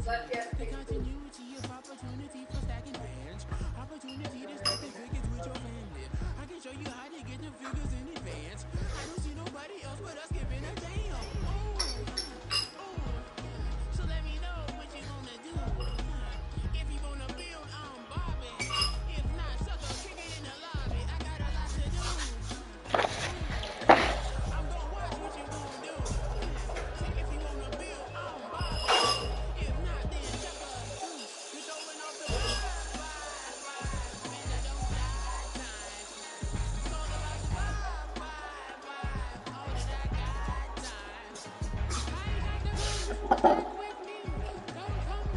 The continuity of opportunity for stacking bands. Opportunity to stack the figures with your family. I can show you how to get the figures in advance. I don't see nobody else but us giving a damn. So let me know what you gonna do. If you wanna build, I'm Bobby. If not, sucker, kick it in the lobby. I got a lot to do. I'm gonna watch what you gonna do. If you wanna build, I'm Bobby. If not, then chuck a deuce. You're throwing off the vibe, and I don't got time. It's all about the vibe, all that I got time. I ain't got the room, back with me. Don't come,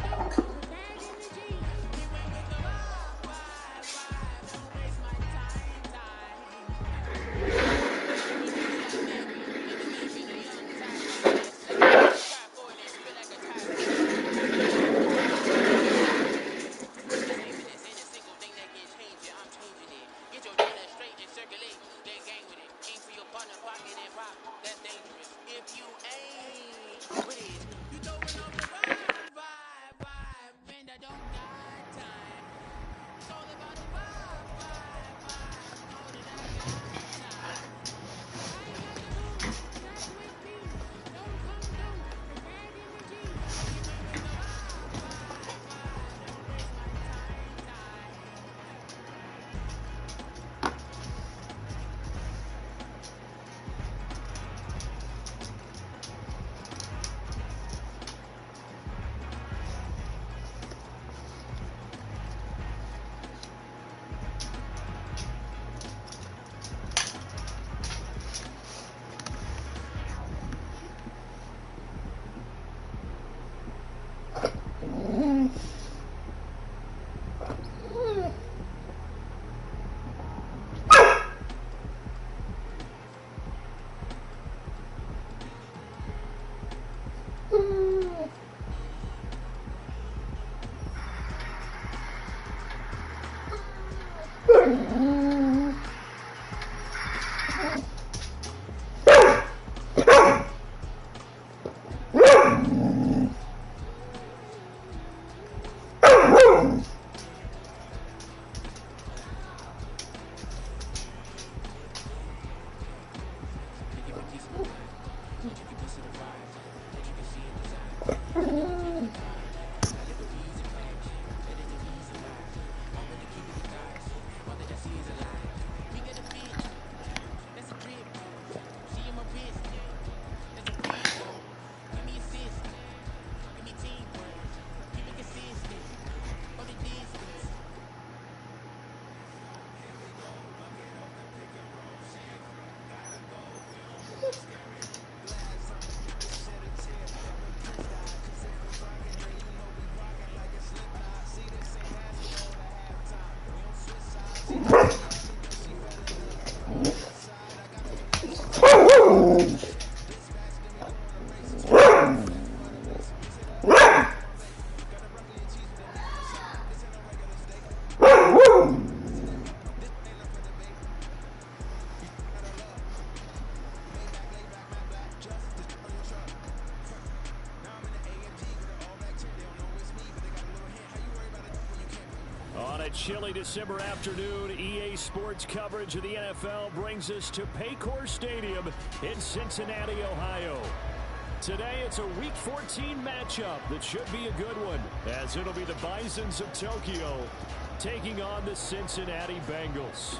tag in the G. You ain't with the vibe, don't waste my time. Chilly December afternoon, EA Sports coverage of the NFL brings us to Paycor Stadium in Cincinnati, Ohio. Today, it's a Week 14 matchup that should be a good one, as it'll be the Bisons of Tokyo taking on the Cincinnati Bengals.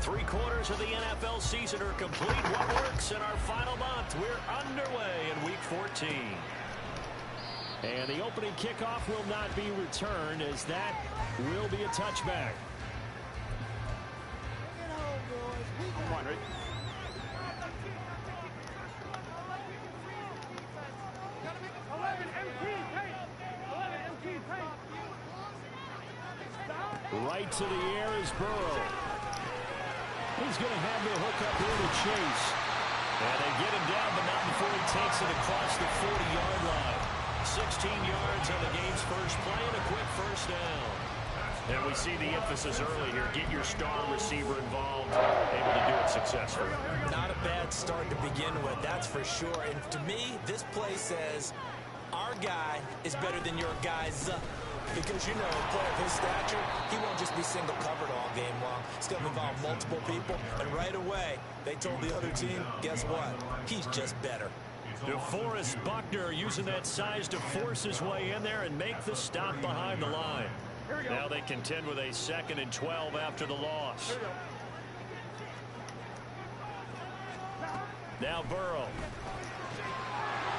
Three-quarters of the NFL season are complete. What works in our final month? We're underway in Week 14. And the opening kickoff will not be returned, as that will be a touchback. Right to the air is Burrow. He's going to have the hook up here to Chase. And they get him down, but not before he takes it across the 40-yard line. 16 yards on the game's first play and a quick first down. And we see the emphasis early here. Get your star receiver involved, able to do it successfully. Not a bad start to begin with, that's for sure. And to me, this play says our guy is better than your guy's. Because, you know, a player of his stature, he won't just be single covered all game long. It's going to involve multiple people. And right away, they told the other team, guess what? He's just better. DeForest Buckner using that size to force his way in there and make the stop behind the line. Now they contend with a 2nd and 12 after the loss. Now Burrow.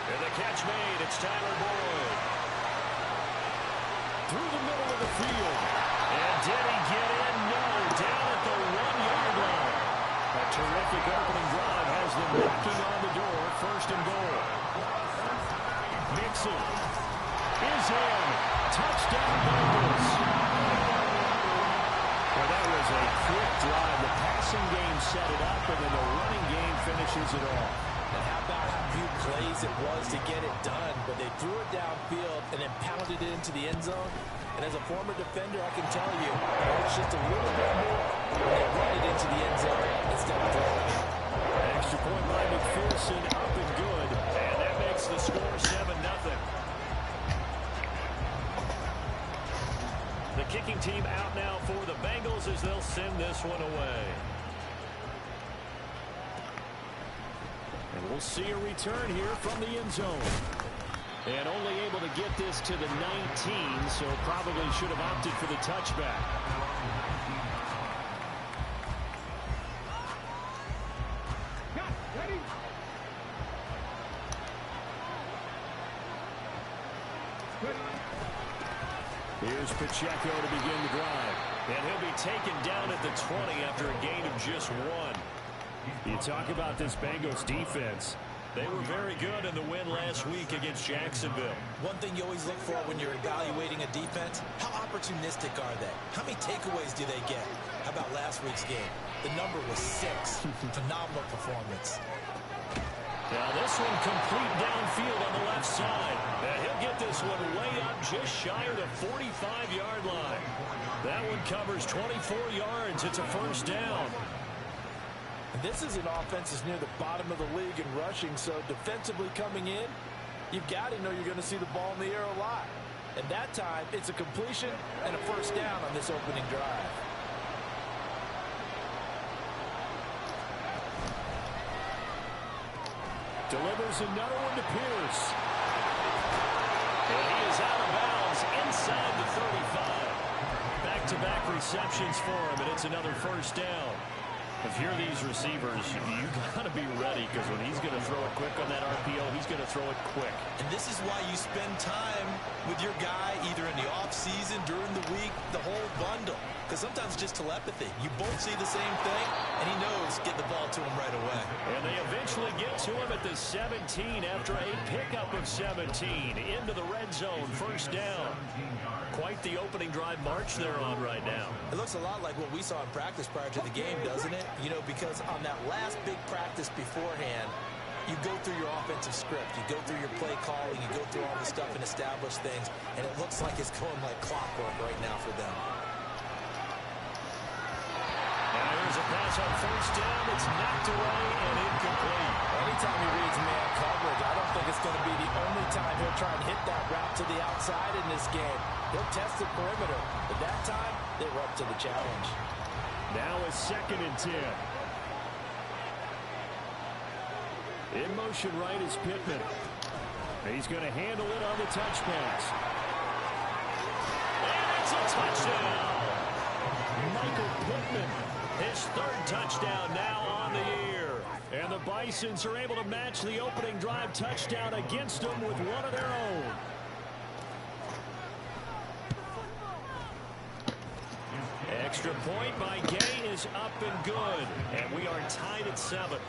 And the catch made. It's Tyler Boyd. Through the middle of the field. And did he get in? No. Down at the 1-yard line. A terrific opening drive has them knocking on the door. 1st and goal. Mixon is in. Touchdown Bengals. Well, that was a quick drive. The passing game set it up, and then the running game finishes it off. And how about how few plays it was to get it done, but they threw it downfield and then pounded it into the end zone. And as a former defender, I can tell you, it's just a little bit more when they run it into the end zone instead of throwing it. Extra point by McPherson, up and good, and that makes the score 7-0. The kicking team out now for the Bengals as they'll send this one away. And we'll see a return here from the end zone. And only able to get this to the 19, so probably should have opted for the touchback. Here's Pacheco to begin the drive. And he'll be taken down at the 20 after a gain of just 1. You talk about this Bengals defense. They were very good in the win last week against Jacksonville. One thing you always look for when you're evaluating a defense, how opportunistic are they? How many takeaways do they get? How about last week's game? The number was 6. Phenomenal performance. Now this one complete downfield on the left side. And he'll get this one way up just shy of the 45-yard line. That one covers 24 yards. It's a 1st down. This is an offense that's near the bottom of the league in rushing, so defensively coming in, you've got to know you're going to see the ball in the air a lot. And that time, it's a completion and a 1st down on this opening drive. Delivers another one to Pierce. And he is out of bounds inside the 35. Back-to-back receptions for him, and it's another 1st down. If you're these receivers, you got to be ready, because when he's going to throw it quick on that RPO, he's going to throw it quick. And this is why you spend time with your guy either in the offseason, during the week, the whole bundle. Because sometimes it's just telepathy. You both see the same thing, and he knows get the ball to him right away. And they eventually get to him at the 17 after a pickup of 17 into the red zone. 1st down. Quite the opening drive march they're on right now. It looks a lot like what we saw in practice prior to the game, doesn't it? You know, because on that last big practice beforehand, you go through your offensive script, you go through your play calling, you go through all the stuff and establish things, and it looks like it's going like clockwork right now for them. And there's a pass on 1st down. It's knocked away and incomplete. Anytime he reads man coverage, I don't think it's going to be the only time he'll try and hit that route to the outside in this game. He'll test the perimeter, but that time, they were up to the challenge. Now a 2nd and 10. In motion right is Pittman. He's going to handle it on the touch pass. And it's a touchdown. Michael Pittman, his 3rd touchdown now on the year. And the Bisons are able to match the opening drive touchdown against them with one of their own. Extra point by Gay is up and good. And we are tied at 7.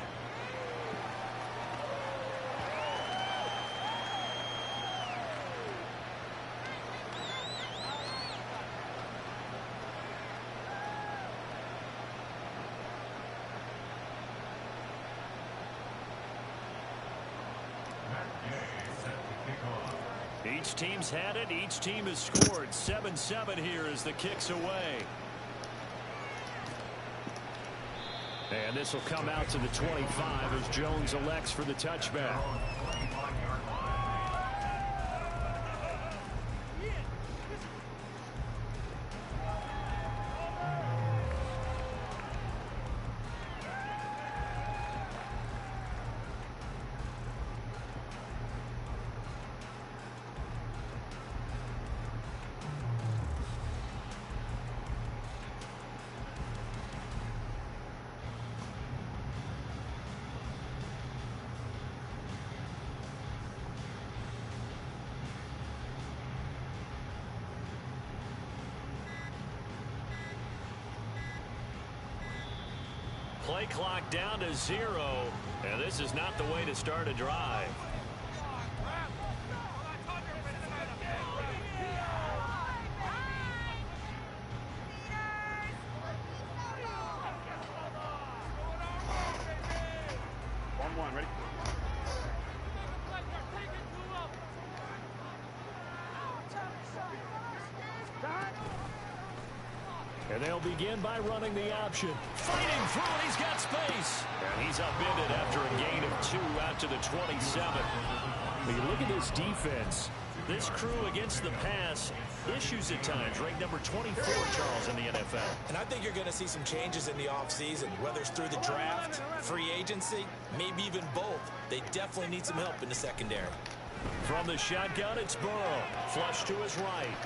Each team's had it. Each team has scored. 7-7 here as the kick's away. And this will come out to the 25 as Jones elects for the touchback. Play clock down to 0, and this is not the way to start a drive. Ready? And they'll begin by running the option. Fighting through, and he's got space. And he's upended after a gain of 2 out to the 27. When you look at this defense, this crew against the pass, issues at times. Ranked number 24, Charles, in the NFL. And I think you're going to see some changes in the offseason, whether it's through the draft, free agency, maybe even both. They definitely need some help in the secondary. From the shotgun, it's Burrow. Flush to his right.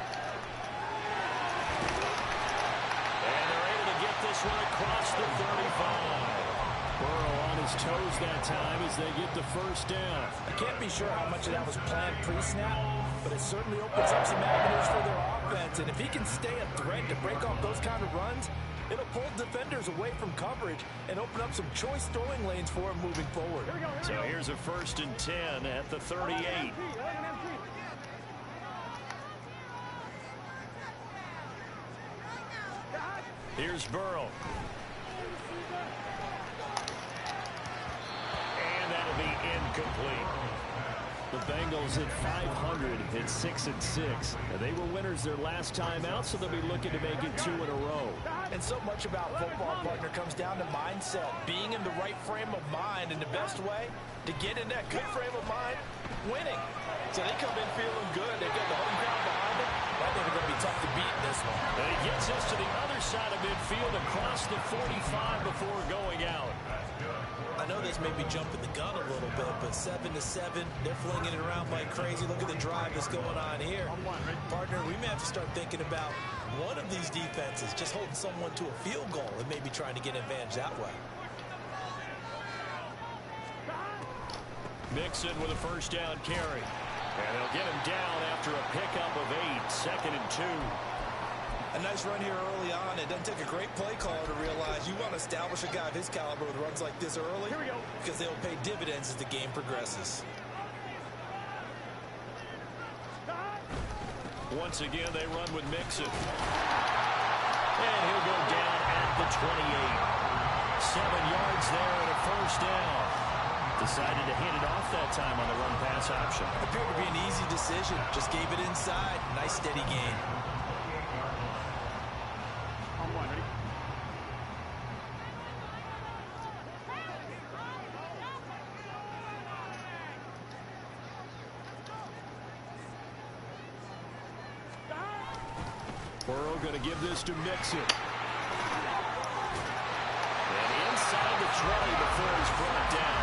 And they're able to get this one across the 35. Burrow on his toes that time as they get the first down. I can't be sure how much of that was planned pre-snap, but it certainly opens up some avenues for their offense. And if he can stay a threat to break off those kind of runs, it'll pull defenders away from coverage and open up some choice throwing lanes for him moving forward. So here's a 1st and 10 at the 38. Here's Burrow. And that'll be incomplete. The Bengals at 500 at 6-6. They were winners their last time out, so they'll be looking to make it 2 in a row. And so much about football, partner, comes down to mindset. Being in the right frame of mind, and the best way to get in that good frame of mind, winning. So they come in feeling good. They've got the home crowd behind them. I think they're going to be tough to beat in this one. And he gets us to the other side of midfield across the 45 before going out. I know this may be jumping the gun a little bit, but 7-7, they're flinging it around like crazy. Look at the drive that's going on here. Partner, we may have to start thinking about one of these defenses just holding someone to a field goal and maybe trying to get an advantage that way. Mixon with a first down carry. And they'll get him down after a pickup of 8, 2nd and 2. A nice run here early on. It doesn't take a great play caller to realize you want to establish a guy of his caliber with runs like this early because they'll pay dividends as the game progresses. Once again, they run with Mixon. And he'll go down at the 28. 7 yards there and a first down. Decided to hand it off that time on the run-pass option. Appeared to be an easy decision. Just gave it inside. Nice steady gain. Ready? Burrow going to give this to Mixon. And inside the 20 before he's brought down.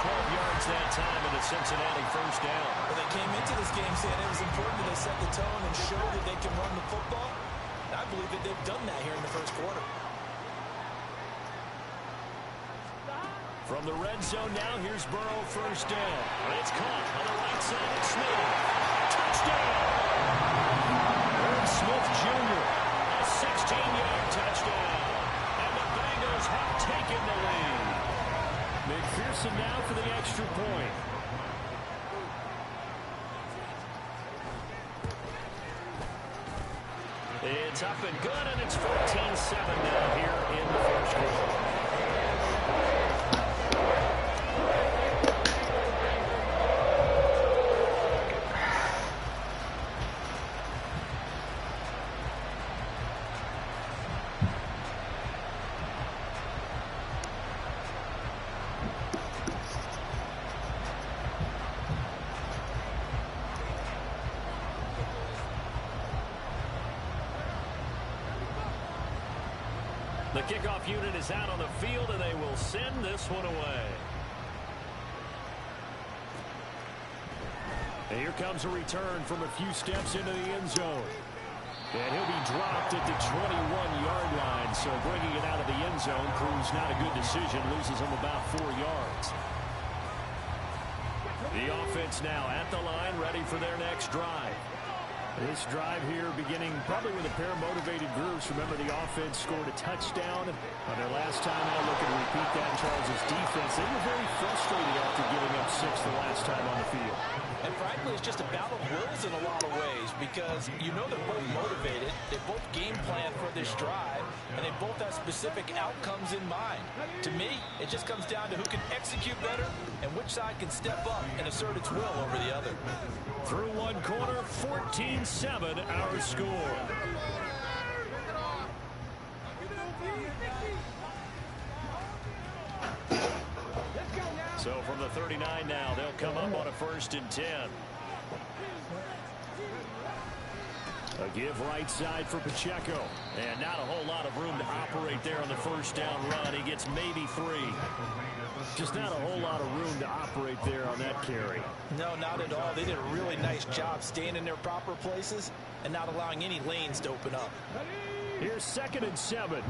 12 yards that time and a Cincinnati first down. Well, they came into this game saying it was important that they set the tone and show that they can run the football. And I believe that they've done that here in the first quarter. From the red zone now, here's Burrow first down. And it's caught on the right side of Smith. Touchdown! Smith Jr., a 16-yard touchdown. And the Bengals have taken the lead. McPherson now for the extra point. It's up and good, and it's 14-7 now here in the first quarter. The kickoff unit is out on the field, and they will send this one away. And here comes a return from a few steps into the end zone. And he'll be dropped at the 21-yard line, so bringing it out of the end zone proves not a good decision, loses him about 4 yards. The offense now at the line, ready for their next drive. This drive here beginning probably with a pair of motivated groups. Remember, the offense scored a touchdown on their last time out. Looking to repeat that in Charles' defense. They were very frustrated after giving up 6 the last time on the field. And frankly, it's just a battle of wills in a lot of ways because you know they're both motivated. They both game plan for this drive, and they both have specific outcomes in mind. To me, it just comes down to who can execute better and which side can step up and assert its will over the other. Through one quarter, 14-7 our score. So from the 39 now, they'll come up on a 1st and 10. A give right side for Pacheco. And not a whole lot of room to operate there on the 1st down run. He gets maybe 3. Just not a whole lot of room to operate there on that carry. No, not at all. They did a really nice job staying in their proper places and not allowing any lanes to open up. Here's 2nd and 7.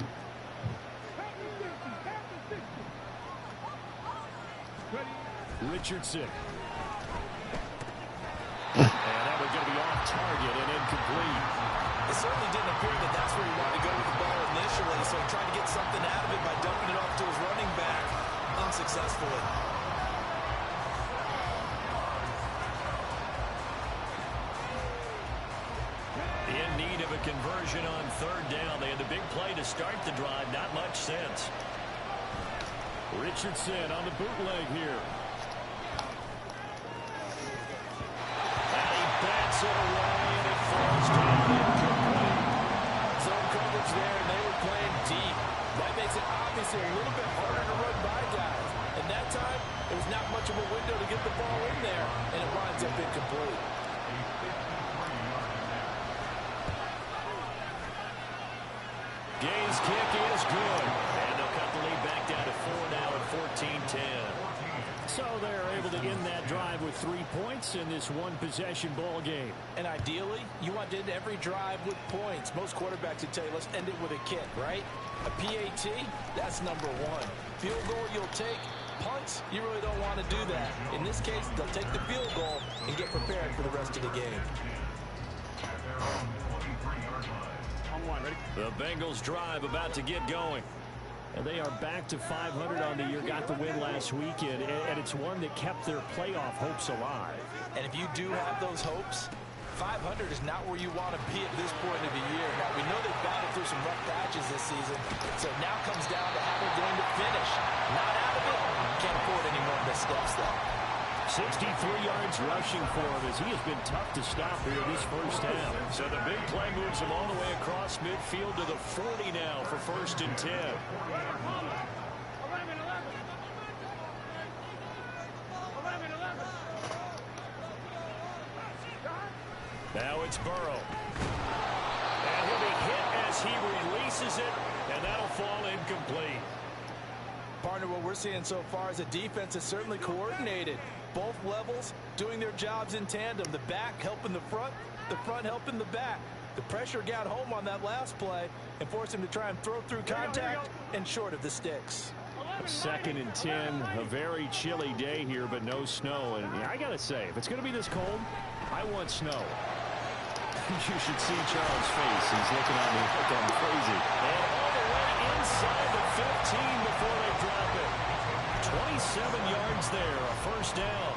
Richardson. And that was going to be off target and incomplete. It certainly didn't appear that that's where he wanted to go with the ball initially, so he tried to get something out of it by dumping it off to his running back unsuccessfully. In need of a conversion on 3rd down. They had the big play to start the drive. Not much sense. Richardson on the bootleg here. And he bats it away, and it falls down incomplete. Zone coverage there, and they were playing deep. That makes it obviously a little bit harder to run by guys. And that time, there was not much of a window to get the ball in there, and it winds up incomplete. Gay's kick is good. And they'll cut the lead back down to 4 now at 14-10. So they're able to end that drive with 3 points in this one-possession ball game. And ideally, you want to end every drive with points. Most quarterbacks would tell you, let's end it with a kick, right? A PAT, that's number 1. Field goal you'll take. Punts, you really don't want to do that. In this case, they'll take the field goal and get prepared for the rest of the game. Ready? The Bengals drive about to get going. And they are back to 500 on the year. Got the win last weekend, and it's one that kept their playoff hopes alive. And if you do have those hopes, 500 is not where you want to be at this point of the year. Now, we know they've battled through some rough patches this season, so it now comes down to how they're going to finish. Not out of it. Can't afford any more missteps, though. 63 yards rushing for him as he has been tough to stop here this first half. So the big play moves him all the way across midfield to the 40 now for 1st and 10. Now it's Burrow. And he'll be hit as he releases it, and that'll fall incomplete. Partner, what we're seeing so far is a defense that's certainly coordinated. Both levels doing their jobs in tandem. The back helping the front helping the back. The pressure got home on that last play and forced him to try and throw through contact and short of the sticks. 2nd and 10, a very chilly day here, but no snow. And I got to say, if it's going to be this cold, I want snow. You should see Charles' face. He's looking at me like I'm crazy. And all the way inside the 15 before they drop it. 27 yards there, a 1st down.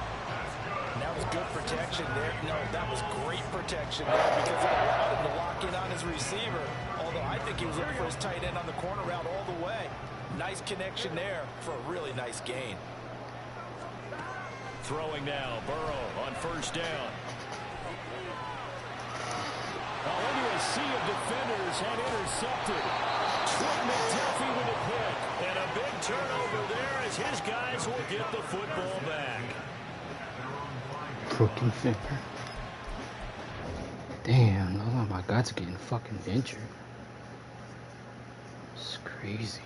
And that was good protection there. No, that was great protection there because it allowed him to lock in on his receiver. Although I think he was looking for his tight end on the corner route all the way. Nice connection there for a really nice gain. Throwing now, Burrow on 1st down. Into a sea of defenders and intercepted. Trent McDuffie with a pick. And a big turnover there as his guys will get the football back. Broken finger. Damn, all of my guys are getting fucking injured. It's crazy. crazy.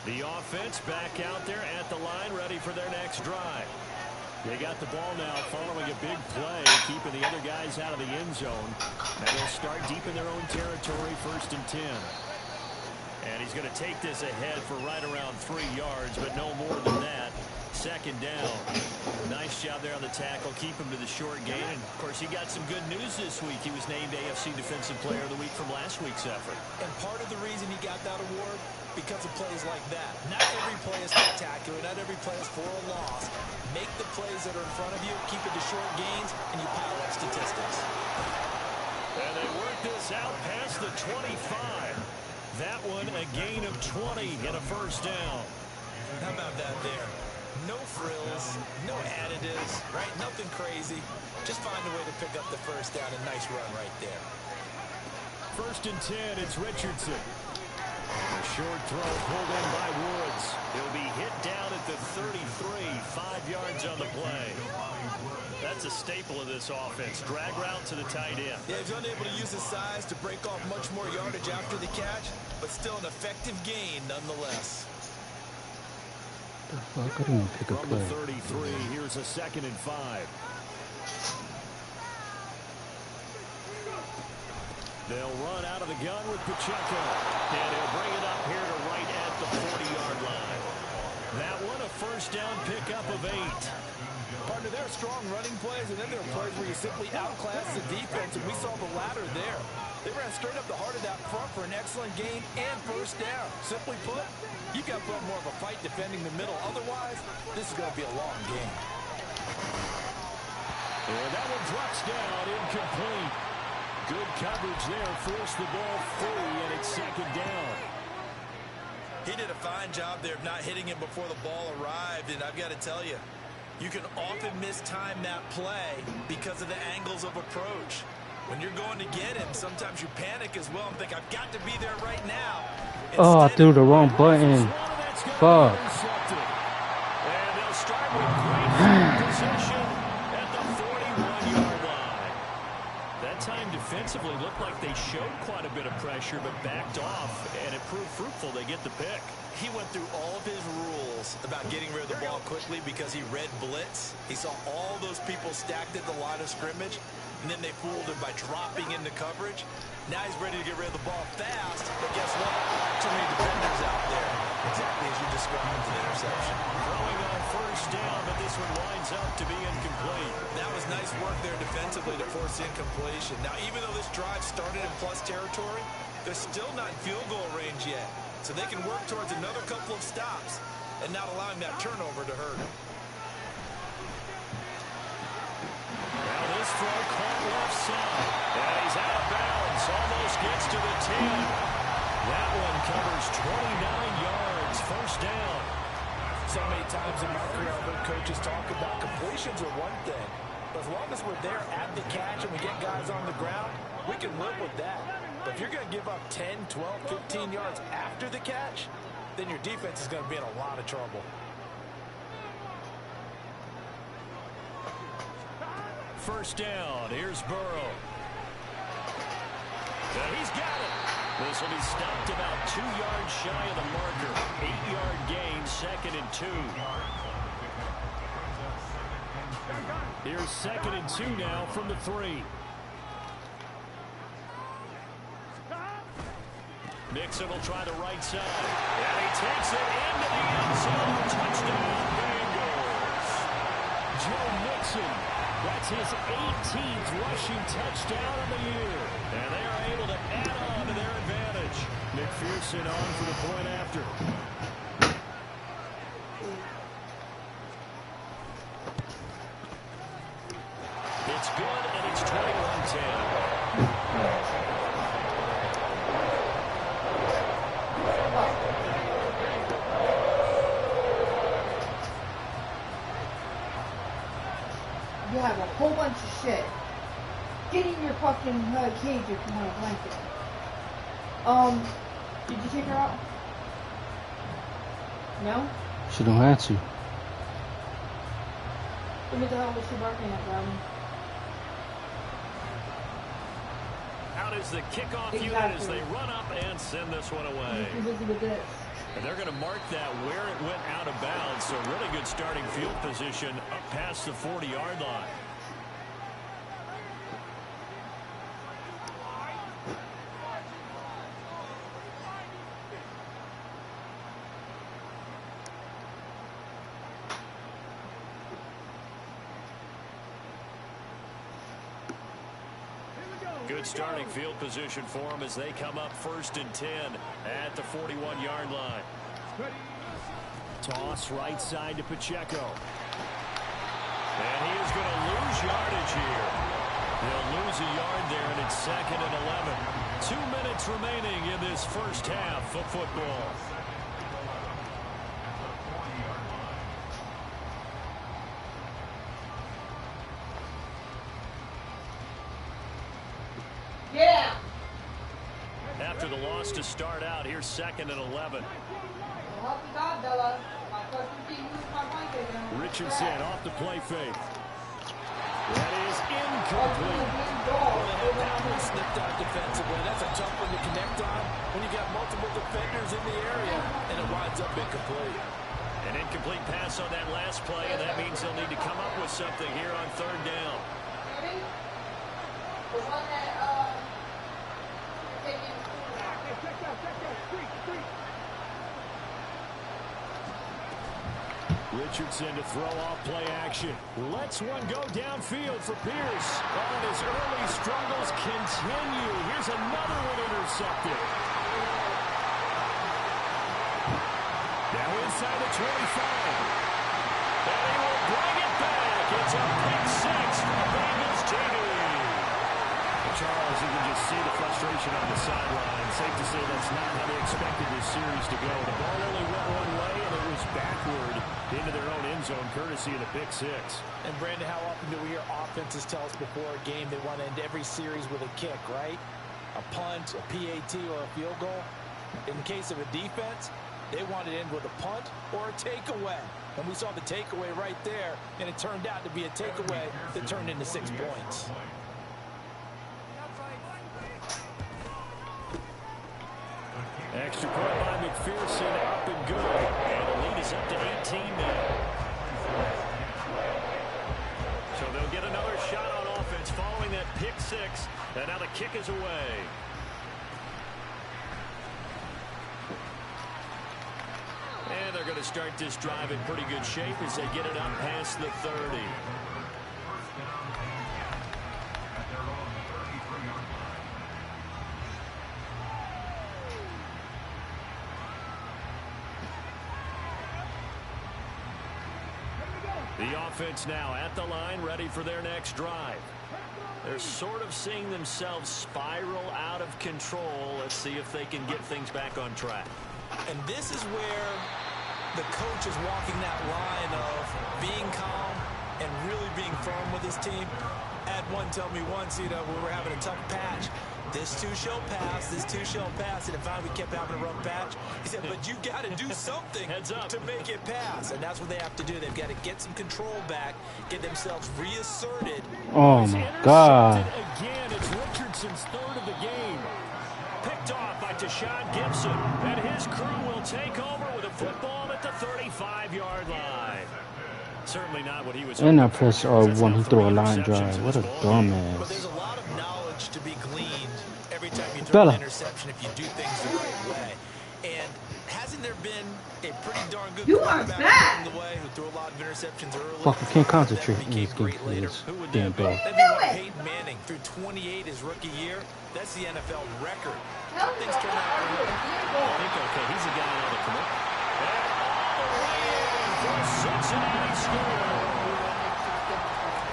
The offense back out there at the line, ready for their next drive. They got the ball now following a big play, keeping the other guys out of the end zone. And they'll start deep in their own territory, 1st and 10. And he's going to take this ahead for right around 3 yards, but no more than that. 2nd down. Nice job there on the tackle. Keep him to the short gain. And, of course, he got some good news this week. He was named AFC Defensive Player of the Week from last week's effort. And part of the reason he got that award, because of plays like that. Not every play is spectacular. Not every play is for a loss. Make the plays that are in front of you, keep it to short gains, and you pile up statistics. And they work this out past the 25. That one a gain of 20 and a 1st down. How about that there? No frills, no additives, right? Nothing crazy. Just find a way to pick up the 1st down. A nice run right there. 1st and 10, it's Richardson. A short throw pulled in by Woods. He'll be hit down at the 33, 5 yards on the play. That's a staple of this offense. Drag route to the tight end. Yeah, he's unable to use his size to break off much more yardage after the catch, but still an effective gain nonetheless. The fuck? I didn't pick a From play. the 33, here's a 2nd and 5. They'll run out of the gun with Pacheco. And he'll bring it up here to right at the 40-yard line. That one a 1st down pickup of 8. Partner, there are strong running plays, and then there are plays where you simply outclass the defense, and we saw the latter there. They ran straight up the heart of that front for an excellent gain and 1st down. Simply put, you've got to put more of a fight defending the middle. Otherwise, this is going to be a long game. And that one drops down, incomplete. Good coverage there, forced the ball free, and it's 2nd down. He did a fine job there of not hitting him before the ball arrived, and I've got to tell you, you can often mistime that play because of the angles of approach. When you're going to get him, sometimes you panic as well and think, I've got to be there right now. Oh, I threw the wrong button. Fuck. And they'll start with great possession at the 41-yard line. That time defensively looked like they showed quite a bit of pressure, but backed off, and it proved fruitful. They get the pick. He went through all of his rules about getting rid of the ball quickly because he read blitz. He saw all those people stacked at the line of scrimmage, and then they fooled him by dropping into coverage. Now he's ready to get rid of the ball fast, but guess what? Too many defenders out there. Exactly as you described the interception. Throwing on 1st down, but this one winds up to be incomplete. That was nice work there defensively to force incompletion. Now, even though this drive started in plus territory, they're still not in field goal range yet. So they can work towards another couple of stops and not allowing that turnover to hurt him. Now this throw caught left side. And he's out of bounds. Almost gets to the 10. That one covers 29 yards. 1st down. So many times in my career, I've heard coaches talk about completions are one thing. But as long as we're there at the catch and we get guys on the ground, we can live with that. But if you're going to give up 10, 12, 15 yards after the catch, then your defense is going to be in a lot of trouble. 1st down. Here's Burrow. And he's got it. This will be stopped about 2 yards shy of the marker. 8-yard gain, 2nd and 2. Here's 2nd and 2 now from the 3. Mixon will try the right side. And he takes it into the end zone. Touchdown, Bengals. Joe Mixon. That's his 18th rushing touchdown of the year. And they are able to add on to their advantage. McPherson on for the point after. It's good, and it's 21-10. You have a whole bunch of shit. Get in your fucking cage if you want a blanket. Did you take her out? No? She don't have to. What the hell was she barking at, bro? Out is the kickoff unit as they run up and send this one away. And they're going to mark that where it went out of bounds. So really good starting field position up past the 40-yard line. Good starting field position for them as they come up 1st and 10 at the 41-yard line. Toss right side to Pacheco. And he is going to lose yardage here. They'll lose a yard there, and it's 2nd and 11. 2 minutes remaining in this first half of football. After the loss to start out, here's 2nd and 11. Richardson off the play fake. That is incomplete. That one slipped out defensively. That's a tough one to connect on when you got multiple defenders in the area, and it winds up incomplete. An incomplete pass on that last play, and that means they'll need to come up with something here on 3rd down. Richardson to throw off play action. Lets one go downfield for Pierce. And his early struggles continue. Here's another one intercepted. Now inside the 25. And he will bring it back. It's a pick 6 for the Bengals TV. Charles, you can just see the frustration on the sideline. Safe to say that's not how they expected this series to go. The ball only went one way, and it was backward into their own end zone, courtesy of the pick 6. And, Brandon, how often do we hear offenses tell us before a game they want to end every series with a kick, right? A punt, a PAT, or a field goal. In the case of a defense, they want to end with a punt or a takeaway. And we saw the takeaway right there, and it turned out to be a takeaway that turned into 6 points. Extra point by McPherson, up and good. And the lead is up to 18 now. So they'll get another shot on offense following that pick 6. And now the kick is away. And they're going to start this drive in pretty good shape as they get it up past the 30. The offense now at the line, ready for their next drive. They're sort of seeing themselves spiral out of control. Let's see if they can get things back on track. And this is where the coach is walking that line of being calm and really being firm with his team. Had one tell me once, you know, when we were having a tough patch, this too shall pass, this too shall pass, and if finally we kept having a rough patch, he said, but you got to do something to make it pass, and that's what they have to do. They've got to get some control back, get themselves reasserted. Oh my God. Again, it's Richardson's 3rd of the game. Picked off by Deshaun Gibson, and his crew will take over with a football at the 35-yard line. Certainly not what he was. And I press R1, he threw a line drive. What a dumbass. But there's a lot of knowledge to be gleaned every time you throw an interception if you do things the right way. And hasn't there been a pretty darn good quarterback along the way who threw a lot of interceptions early? Fuck, I can't concentrate in this game for this damn dog. Peyton Manning threw 28 his rookie year. That's the NFL record. How things turn out for him. I think, okay, he's a guy on the commit. And all the way in for Cincinnati score.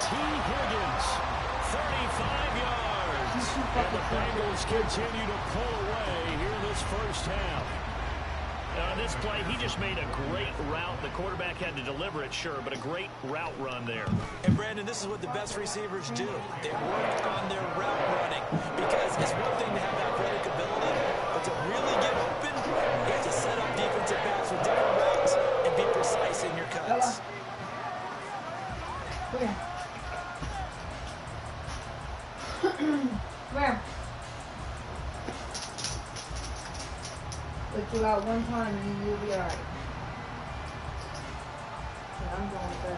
T. Higgins, 35 yards. And the Bengals continue to pull away here this first half. On this play, he just made a great route. The quarterback had to deliver it, sure, but a great route run there. And, Brandon, this is what the best receivers do. They work on their route running because it's one thing to have athletic ability, but to really get open, you have to set up defensive backs with different routes and be precise in your cuts. Come here. Come here. Put you out one time and you'll be alright. I'm going to bed.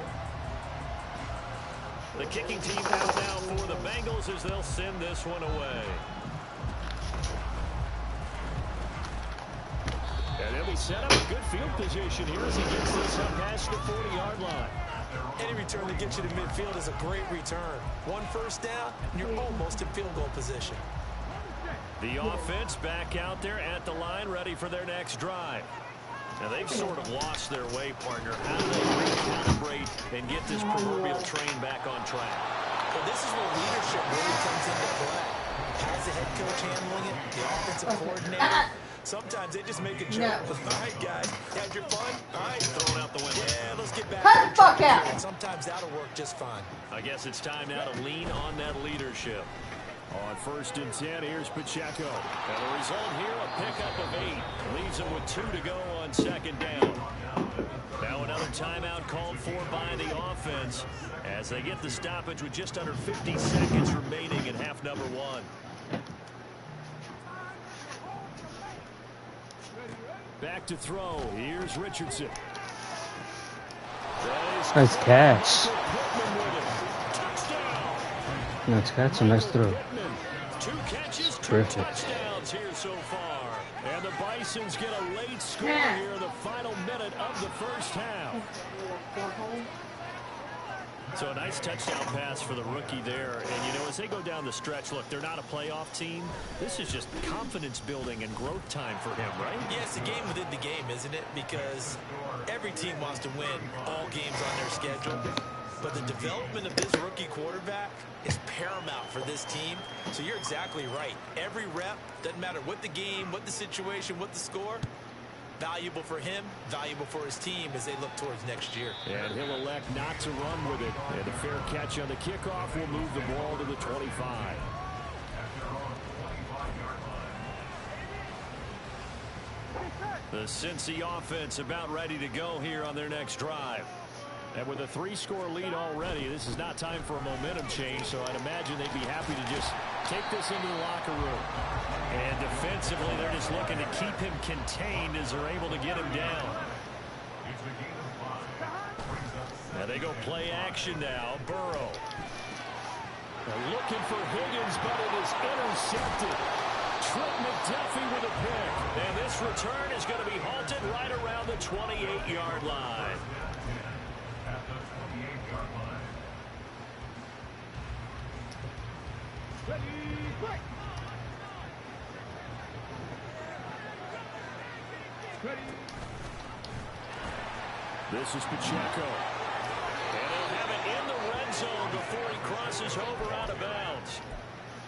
The kicking team out now for the Bengals as they'll send this one away. And they'll be set up a good field position here as he gets this up past the 40-yard line. Any return that gets you to midfield is a great return. One first down, and you're almost in field goal position. The offense back out there at the line, ready for their next drive. Now, they've sort of lost their way, partner. How do they recalibrate and get this proverbial train back on track? Well, this is where leadership really comes into play. How's the head coach handling it? The offensive coordinator? Sometimes they just make a joke. No. All right, guys, had your fun? All right, throw it out the window. Yeah, let's get back. Cut the fuck out. Sometimes that'll work just fine. I guess it's time now to lean on that leadership. On 1st and 10, here's Pacheco. And the result here, a pickup of 8. Leaves him with 2 to go on 2nd down. Now another timeout called for by the offense as they get the stoppage with just under 50 seconds remaining in half number 1. Back to throw. Here's Richardson. Nice catch. Nice catch, a nice throw. 2 catches, 2 Terrific. touchdowns here so far. And the Bisons get a late score here in the final minute of the first half. So a nice touchdown pass for the rookie there. And, you know, as they go down the stretch, look, they're not a playoff team. This is just confidence building and growth time for him, right? Yeah, it's a game within the game, isn't it? Because every team wants to win all games on their schedule. But the development of this rookie quarterback is paramount for this team. So you're exactly right. Every rep, doesn't matter what the game, what the situation, what the score, valuable for him, valuable for his team as they look towards next year. And he'll elect not to run with it. And a fair catch on the kickoff will move the ball to the 25. The Cincy offense about ready to go here on their next drive. And with a 3-score lead already, this is not time for a momentum change, so I'd imagine they'd be happy to just take this into the locker room. And defensively, they're just looking to keep him contained as they're able to get him down. Now they go play action now. Burrow. They're looking for Higgins, but it is intercepted. Trent McDuffie with a pick. And this return is going to be halted right around the 28-yard line. This is Pacheco. And he'll have it in the red zone before he crosses over out of bounds.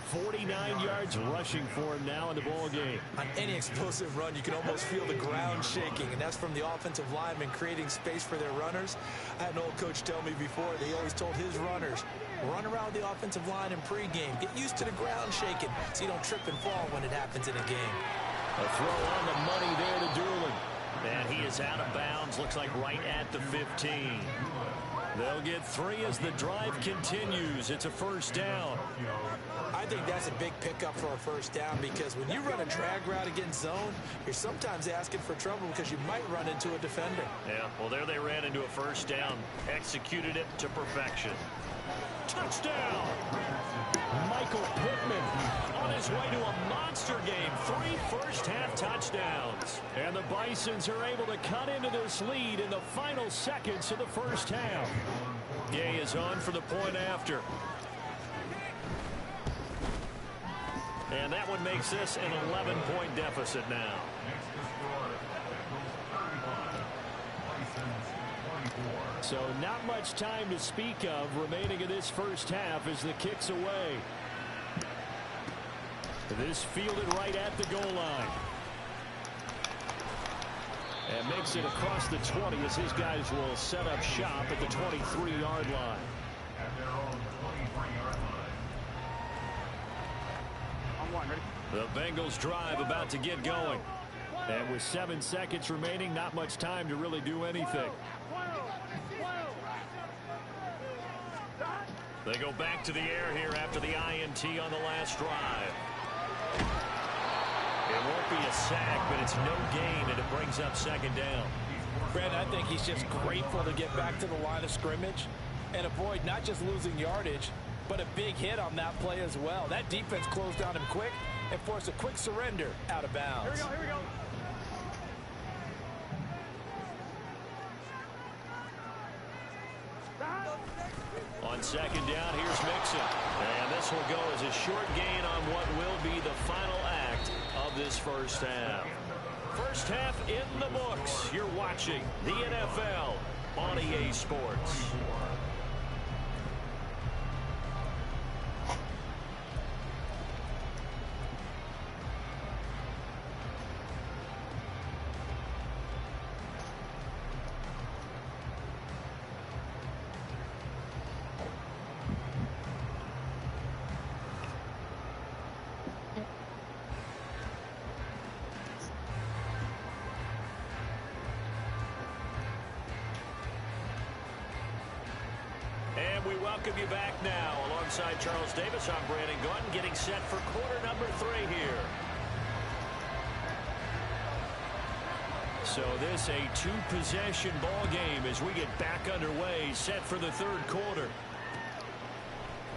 49 yards rushing for him now in the ball game. On any explosive run, you can almost feel the ground shaking, and that's from the offensive linemen creating space for their runners. I had an old coach tell me before, they always told his runners, run around the offensive line in pregame. Get used to the ground shaking so you don't trip and fall when it happens in a game. A throw on the money there to Doolin. And he is out of bounds, looks like right at the 15. They'll get 3 as the drive continues. It's a first down. I think that's a big pickup for a first down because when you run a drag route against zone, you're sometimes asking for trouble because you might run into a defender. Yeah, well, there they ran into a first down. Executed it to perfection. Touchdown! Michael Pittman on his way to a monster game. 3 first-half touchdowns. And the Bisons are able to cut into this lead in the final seconds of the first half. Gay is on for the point after. And that one makes this an 11-point deficit now. So not much time to speak of remaining in this first half as the kick's away. This fielded right at the goal line. And makes it across the 20 as his guys will set up shop at the 23-yard line. The Bengals drive about to get going. And with 7 seconds remaining, not much time to really do anything. They go back to the air here after the INT on the last drive. It won't be a sack, but it's no gain, and it brings up second down. Brad, I think he's just grateful to get back to the line of scrimmage and avoid not just losing yardage, but a big hit on that play as well. That defense closed on him quick and forced a quick surrender out of bounds. Here we go. On second down, here's Mixon. And this will go as a short gain on what will be the final act of this first half. First half in the books. You're watching the NFL on EA Sports. We welcome you back now. Alongside Charles Davis, I'm Brandon Gunn, getting set for quarter number 3 here. So this a 2-possession ball game as we get back underway, set for the third quarter.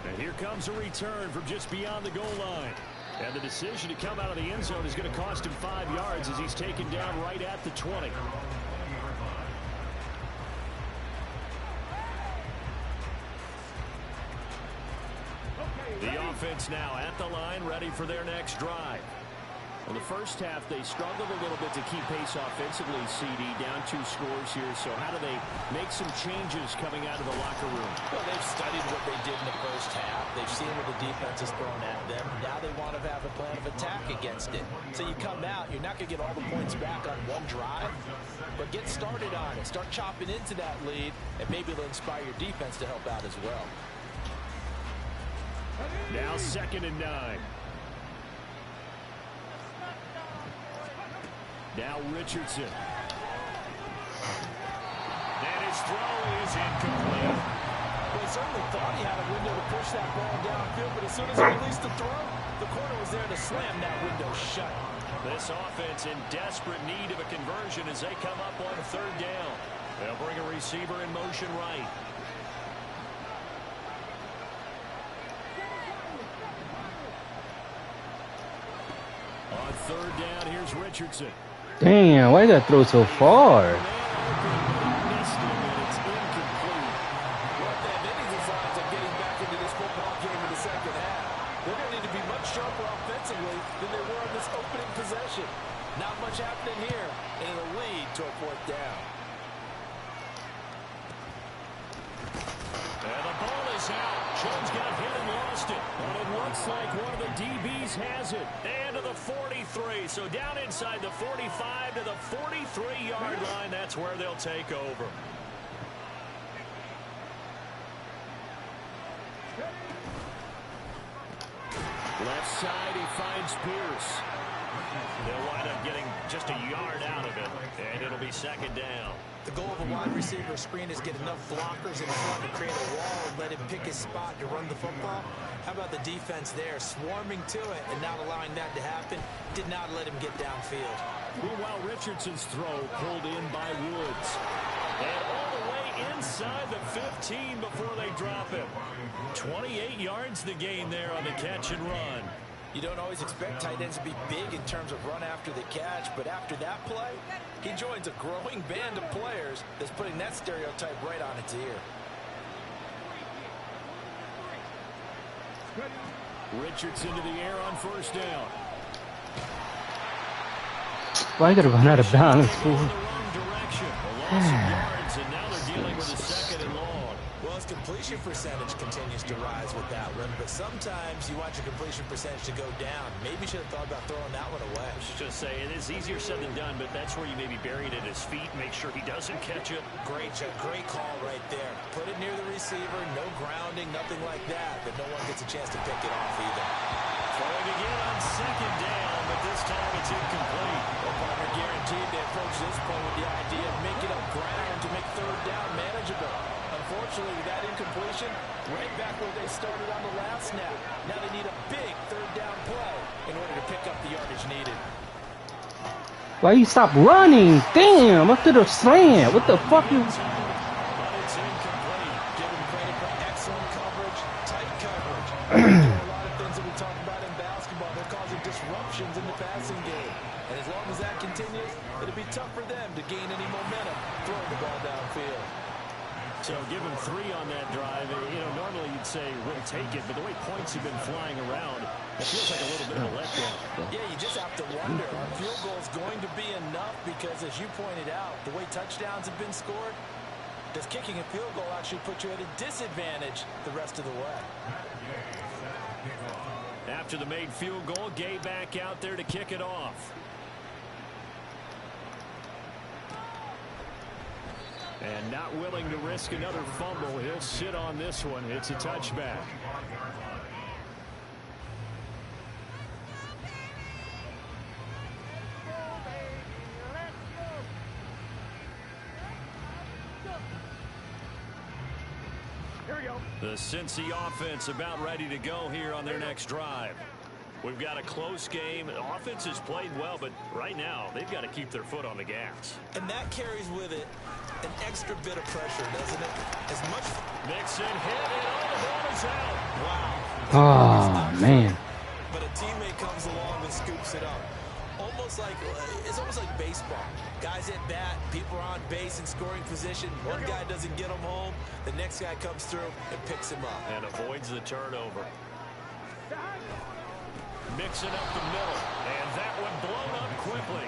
And here comes a return from just beyond the goal line. And the decision to come out of the end zone is going to cost him 5 yards as he's taken down right at the 20. The offense now at the line, ready for their next drive. In the first half, they struggled a little bit to keep pace offensively, CD, down 2 scores here. So how do they make some changes coming out of the locker room? Well, they've studied what they did in the first half. They've seen what the defense has thrown at them. Now they want to have a plan of attack against it. So you come out, you're not going to get all the points back on one drive, but get started on it. Start chopping into that lead, and maybe it'll inspire your defense to help out as well. Now 2nd and 9. Now Richardson. And his throw is incomplete. Well, he certainly thought he had a window to push that ball downfield, but as soon as he released the throw, the corner was there to slam that window shut. This offense in desperate need of a conversion as they come up on 3rd down. They'll bring a receiver in motion right. On 3rd down, here's Richardson. Damn, why did that throw so far? What that inning decides on getting back into this football game in the second half. They're going to need to be much sharper offensively than they were on this opening possession. Not much happening here, and it'll lead to a 4th down. And the ball is out. Jones got hit and lost it. But it looks like one of the DBs has it. And to the 43. So down inside the 45 to the 43-yard line. That's where they'll take over. Left side, he finds Pierce. They'll wind up getting just a yard out of it. And it'll be 2nd down. The goal of a wide receiver screen is get enough blockers in front to create a wall and let him pick his spot to run the football. How about the defense there, swarming to it and not allowing that to happen? Did not let him get downfield. Meanwhile, Richardson's throw pulled in by Woods. And all the way inside the 15 before they drop him. 28 yards the gain there on the catch and run. You don't always expect tight ends to be big in terms of run after the catch, but after that play, he joins a growing band of players that's putting that stereotype right on its ear. Richardson to the air on 1st down. Why I gotta run out of bounds? In the wrong direction. A loss of yards, and now they're dealing with a 2nd and long. Well, his completion percentage continues to rise with that one, but sometimes you want your completion percentage to go down. Maybe you should have thought about throwing that one away. I was just saying, it is easier said than done, but that's where you maybe bury it at his feet, make sure he doesn't catch it. Great call right there. Put it near the receiver, no grounding, nothing like that, but no one gets a chance to pick it off either. Throwing again on second down, but this time it's incomplete. Well, partner guaranteed they approach this point with the idea of making up ground to make third down manageable. Unfortunately, with that incompletion, right back where they started on the last snap. Now they need a big third down play in order to pick up the yardage needed. Why you stop running? Damn, up to the slant. What the fuck you... But it's incomplete. Give him credit for excellent coverage, tight coverage. There are a lot of things that we talk about in basketball. They're causing disruptions in the passing game. And as long as that continues, it'll be tough for them to gain any momentum throwing the ball downfield. So give him 3 on that drive. You know, normally you'd say we'll take it, but the way points have been flying around, it feels like a little bit of a letdown. Yeah, you just have to wonder, are field goals going to be enough? Because as you pointed out, the way touchdowns have been scored, does kicking a field goal actually put you at a disadvantage the rest of the way? After the made field goal, Gay back out there to kick it off. And not willing to risk another fumble. He'll sit on this one. It's a touchback. Here we go. The Cincy offense about ready to go here on their next drive. We've got a close game. The offense has played well, but right now they've got to keep their foot on the gas. And that carries with it an extra bit of pressure, doesn't it? As much Mixon hit it. Oh, the ball is out. wow. Oh, man. But a teammate comes along and scoops it up. It's almost like baseball. Guys at bat, people are on base in scoring position. One guy doesn't get him home. The next guy comes through and picks him up. And avoids the turnover. Mixing up the middle. And that one blown up quickly,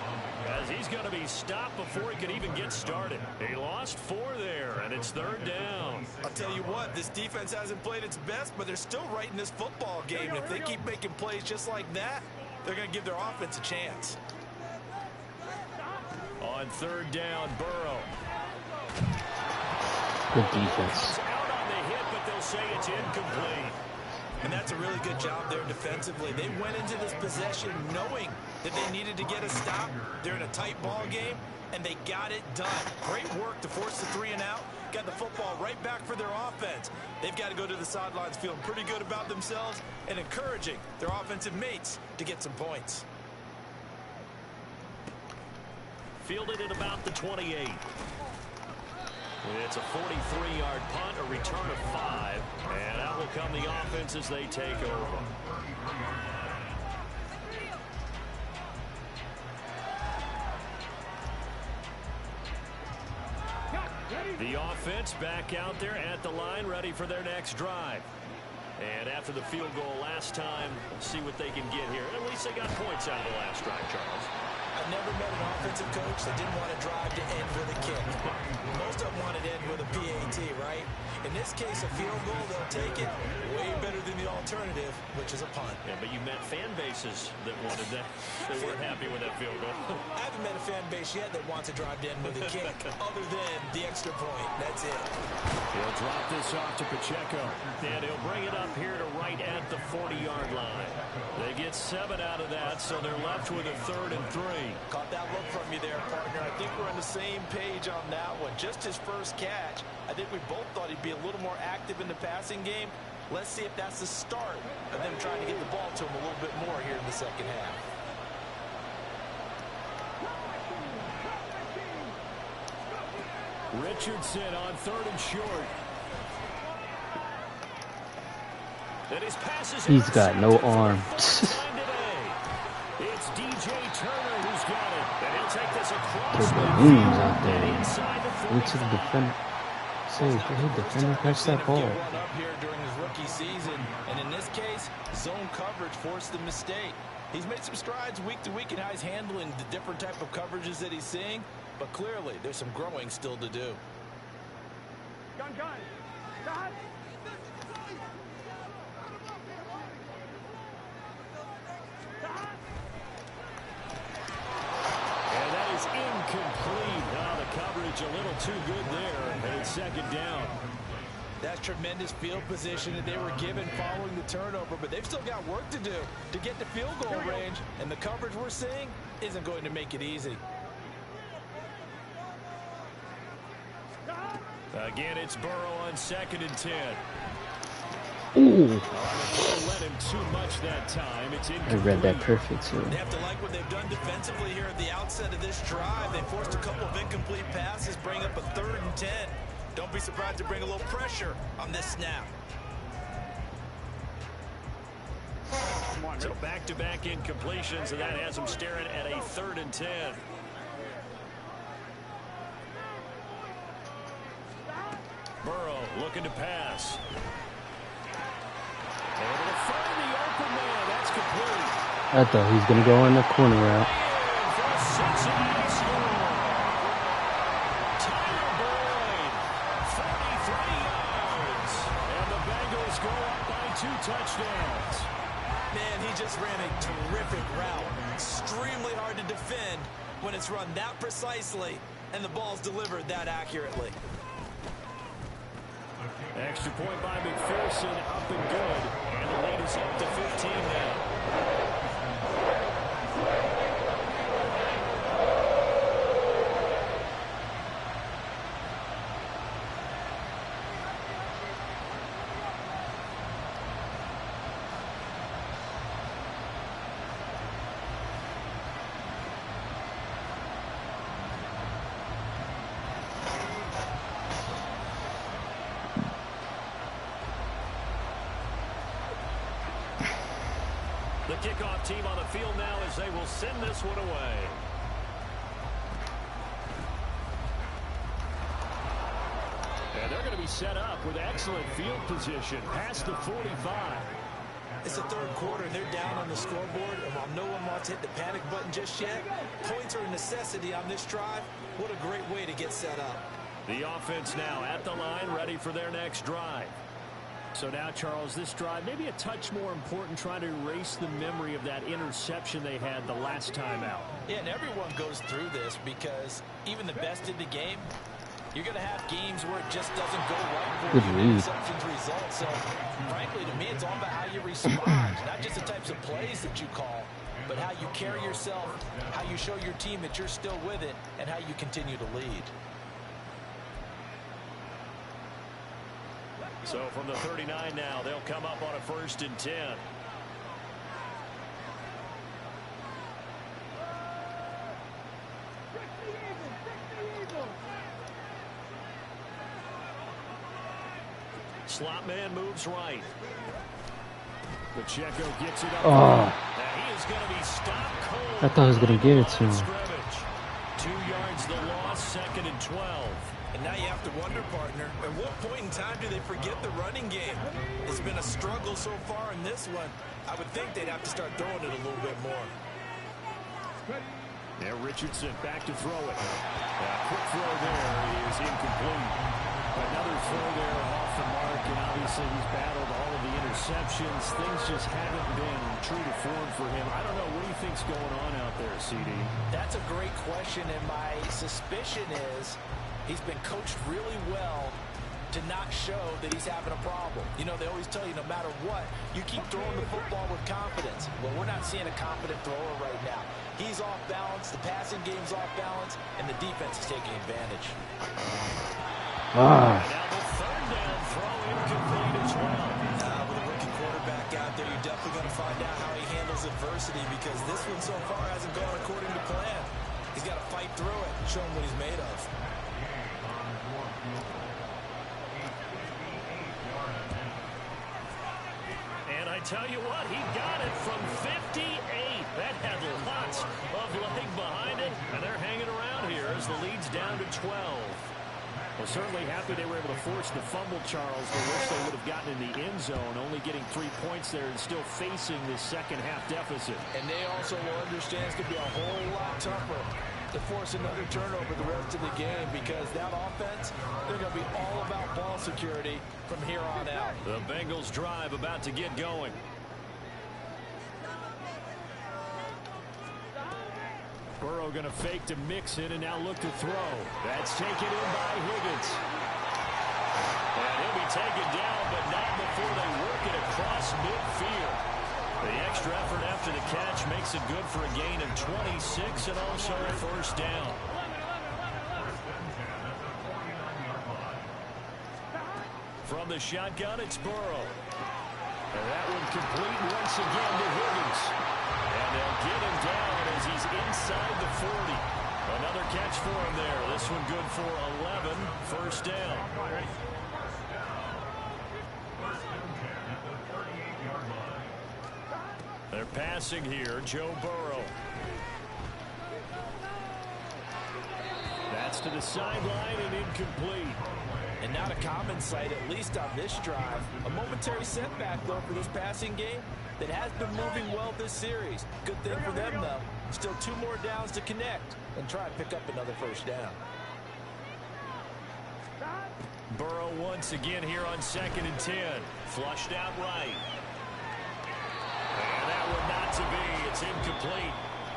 as he's going to be stopped before he could even get started. He lost 4 there, and it's third down. I'll tell you what, this defense hasn't played its best, but they're still right in this football game. And if they keep making plays just like that, they're going to give their offense a chance. On third down, Burrow. Good defense. Out on the hit, but they'll say it's incomplete. And that's a really good job there defensively. They went into this possession knowing that they needed to get a stop. They're in a tight ball game, and they got it done. Great work to force the 3 and out. Got the football right back for their offense. They've got to go to the sidelines feeling pretty good about themselves and encouraging their offensive mates to get some points. Fielded at about the 28. It's a 43-yard punt, a return of 5, and out will come the offense as they take over. The offense back out there at the line, ready for their next drive. And after the field goal last time, we'll see what they can get here. At least they got points out of the last drive, Charles. I've never met an offensive coach that didn't want to drive to end with a kick. Most of them wanted to end with a PAT, right? In this case, a field goal, they'll take it. Way better than the alternative, which is a punt. Yeah, but you met fan bases that wanted that. They weren't happy with that field goal. I haven't met a fan base yet that wants to drive to end with a kick, other than the extra point. That's it. He'll drop this off to Pacheco, and he'll bring it up here to right at the 40-yard line. They get 7 out of that, so they're left with a 3rd and 3. Caught that look from you there, partner. I think we're on the same page on that one. Just his first catch. I think we both thought he'd be a little more active in the passing game. Let's see if that's the start of them trying to get the ball to him a little bit more here in the second half. Richardson on 3rd and short. And his passes. He's got no arm. It's DJ Turner who's got it. And he'll take this across There's the balloons out there. inside the 40. Into the defender. Say, hey, defender, catch that ball. Run up here during his rookie season, and in this case, zone coverage forced the mistake. He's made some strides week to week in how he's handling the different type of coverages that he's seeing, but clearly there's some growing still to do. Gun. And that is incomplete. Oh, the coverage a little too good there. And it's second down. That's tremendous field position that they were given following the turnover, but they've still got work to do to get to field goal range, and the coverage we're seeing isn't going to make it easy. Again, it's Burrow on 2nd and 10. Ooh. Don't let him too much that time. It's incomplete. I read that perfect, too. They have to like what they've done defensively here at the outset of this drive. They forced a couple of incomplete passes, bring up a 3rd and 10. Don't be surprised to bring a little pressure on this snap. So back-to-back incompletions, and that has them staring at a 3rd and 10. Burrow looking to pass. Able to find the open man. That's complete. I thought he was going to go on the corner route. For a Cincinnati score. Tyler Boyd, 43 yards. And the Bengals go up by 2 touchdowns. Man, he just ran a terrific route. Extremely hard to defend when it's run that precisely and the ball's delivered that accurately. Extra point by McPherson, up and good. And the lead is up to 15 now. The kickoff team on the field now as they will send this one away. And they're going to be set up with excellent field position past the 45. It's the 3rd quarter, and they're down on the scoreboard. And while no one wants to hit the panic button just yet, points are a necessity on this drive. What a great way to get set up. The offense now at the line, ready for their next drive. So now, Charles, this drive maybe a touch more important, trying to erase the memory of that interception they had the last time out. Yeah, and everyone goes through this because even the best in the game, you're going to have games where it just doesn't go right for you. Interceptions result. So, frankly, to me, it's all about how you respond, not just the types of plays that you call, but how you carry yourself, how you show your team that you're still with it, and how you continue to lead. So from the 39 now, they'll come up on a 1st and 10. Slot man moves right. Pacheco gets it up. Oh. He is going to be stopped cold. I thought I was going to give it to him. 2 yards the loss, 2nd and 12. And now you have to wonder, partner, at what point in time do they forget the running game? It's been a struggle so far in this one. I would think they'd have to start throwing it a little bit more. Now Richardson back to throw it. Quick throw there is incomplete. Another throw there off the mark, and obviously he's battled all of the interceptions. Things just haven't been true to form for him. I don't know. What do you think's going on out there, CD? That's a great question, and my suspicion is he's been coached really well to not show that he's having a problem. You know, they always tell you no matter what, you keep throwing the football with confidence. Well, we're not seeing a confident thrower right now. He's off balance, the passing game's off balance, and the defense is taking advantage. Now the 3rd down throw incomplete as well. With a rookie quarterback out there, you're definitely going to find out how he handles adversity because this one so far hasn't gone according to plan. He's got to fight through it and show him what he's made of. And I tell you what, he got it from 58. That had lots of leg behind it, and they're hanging around here as the lead's down to 12. Well, certainly happy they were able to force the fumble, Charles. They wish they would have gotten in the end zone, only getting 3 points there and still facing this second half deficit. And they also will understand it's going to be a whole lot tougher to force another turnover the rest of the game because that offense, they're going to be all about ball security from here on out. The Bengals drive about to get going. Burrow going to fake to mix it and now look to throw. That's taken in by Higgins. And he'll be taken down, but not before they work it across midfield. The extra effort after the catch makes it good for a gain of 26 and also a first down. From the shotgun, it's Burrow. And that one complete once again to Higgins. And they'll get him down as he's inside the 40. Another catch for him there. This one good for 11. First down. They're passing here. Joe Burrow. That's to the sideline and incomplete. And not a common sight, at least on this drive. A momentary setback, though, for this passing game that has been moving well this series. Good thing for them, though. Still 2 more downs to connect and try and pick up another first down. Burrow once again here on 2nd and 10. Flushed out right. And that one not to be. It's incomplete.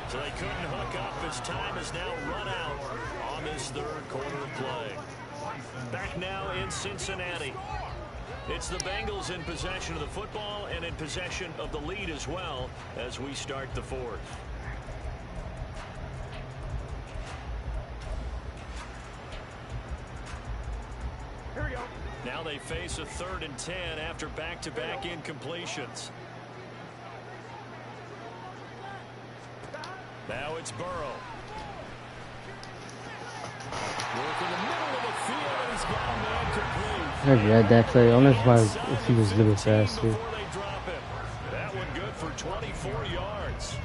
So they couldn't hook up as time has now run out on this third quarter of play. Back now in Cincinnati. It's the Bengals in possession of the football and in possession of the lead as well as we start the fourth. Here we go. Now they face a 3rd and 10 after back-to-back incompletions. Now it's Burrow. Work in the middle of the field, and he's got a man complete. I read that play. I don't know if he was a little faster. Before they drop him. That one good for 24 yards.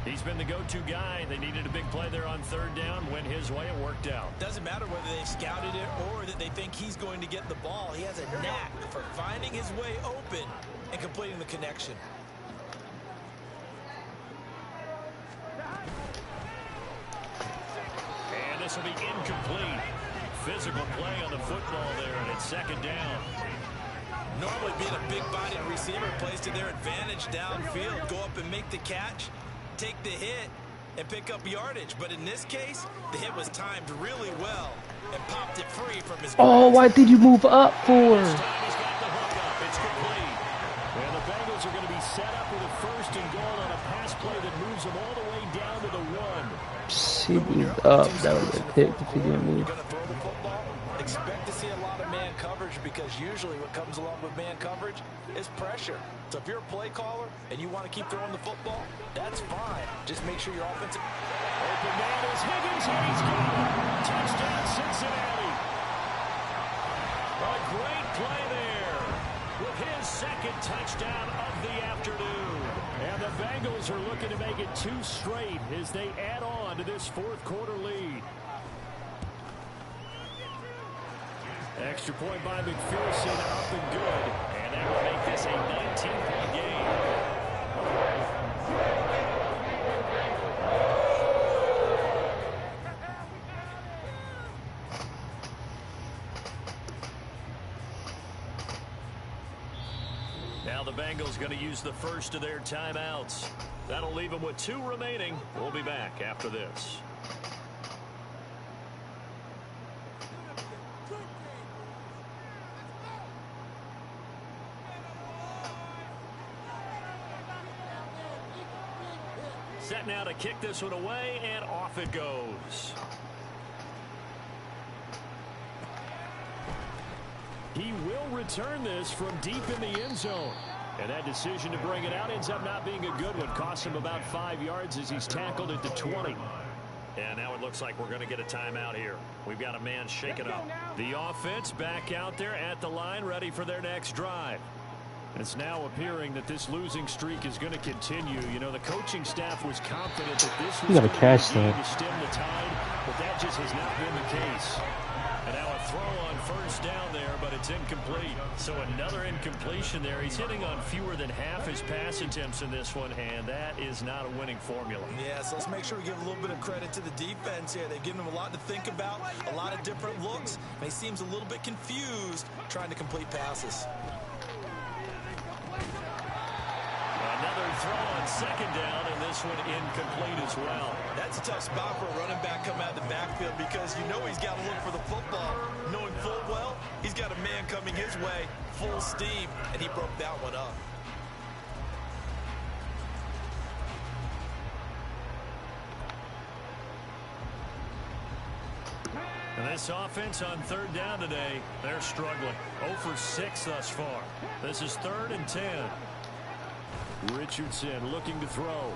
He's been the go-to guy. They needed a big play there on 3rd down. Went his way. It worked out. Doesn't matter whether they've scouted it or that they think he's going to get the ball. He has a knack for finding his way open and completing the connection. And this will be incomplete. Physical play on the football there, and it's 2nd down. Normally being a big-bodied receiver plays to their advantage downfield. Go up and make the catch, take the hit, and pick up yardage. But in this case, the hit was timed really well and popped it free from his grasp. Oh, why did you move up for? This time he's got the hook up. It's complete. And the Bengals are going to be set up with a 1st and goal on a pass play that moves them all the way down to the 1. He moved up. That would have been picked if he didn't move. You're going to throw the football, expect to see a lot of man coverage because usually what comes along with man coverage is pressure. So if you're a play caller and you want to keep throwing the football, that's fine. Just make sure your offensive... Open man is Higgins, and he's got it. Touchdown, Cincinnati. A great play there with his 2nd touchdown of the afternoon. And the Bengals are looking to make it 2 straight as they add on to this 4th quarter lead. Extra point by McPherson, up and good. And that will make this a 19-point game. Now the Bengals going to use the first of their timeouts. That'll leave them with 2 remaining. We'll be back after this. Set now to kick this one away, and off it goes. He will return this from deep in the end zone. And that decision to bring it out ends up not being a good one. Costs him about 5 yards as he's tackled at the 20. And now it looks like we're going to get a timeout here. We've got a man shaken up. The offense back out there at the line, ready for their next drive. It's now appearing that this losing streak is going to continue. You know, the coaching staff was confident that this was going to catch be that to stem the tide, but that just has not been the case. And now a throw on first down there, but it's incomplete. So another incompletion there. He's hitting on fewer than half his pass attempts in this one, and that is not a winning formula. Yeah, so let's make sure we give a little bit of credit to the defense here. They've given him a lot to think about, a lot of different looks, and he seems a little bit confused trying to complete passes. Another throw on second down, and this one incomplete as well. That's a tough spot for a running back coming out of the backfield because you know he's got to look for the football. Knowing full well, he's got a man coming his way, full steam, and he broke that one up. And this offense on third down today, they're struggling. 0 for 6 thus far. This is 3rd and 10. Richardson looking to throw.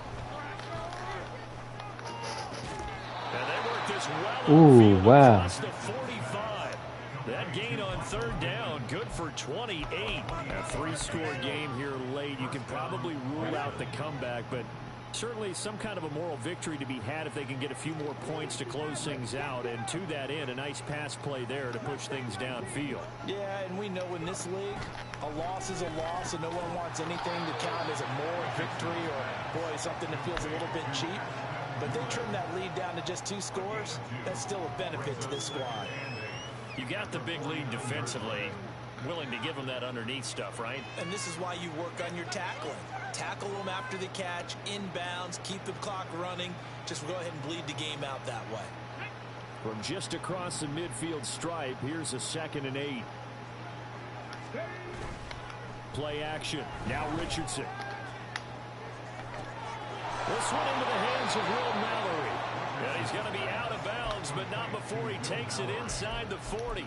And they work this well. Ooh, wow. Across the 45. That gain on third down, good for 28. A 3-score game here late. You can probably rule out the comeback, but certainly some kind of a moral victory to be had if they can get a few more points to close things out. And to that end, a nice pass play there to push things downfield. Yeah, and we know in this league, a loss is a loss, and no one wants anything to count as a moral victory or, boy, something that feels a little bit cheap. But they trim that lead down to just 2 scores. That's still a benefit to this squad. You got the big lead defensively. Willing to give them that underneath stuff, right? And this is why you work on your tackling. Tackle them after the catch, inbounds, keep the clock running. Just go ahead and bleed the game out that way. From just across the midfield stripe, here's a 2nd and 8. Play action. Now Richardson. This one into the hands of Will Mallory. And he's going to be out of bounds, but not before he takes it inside the 40.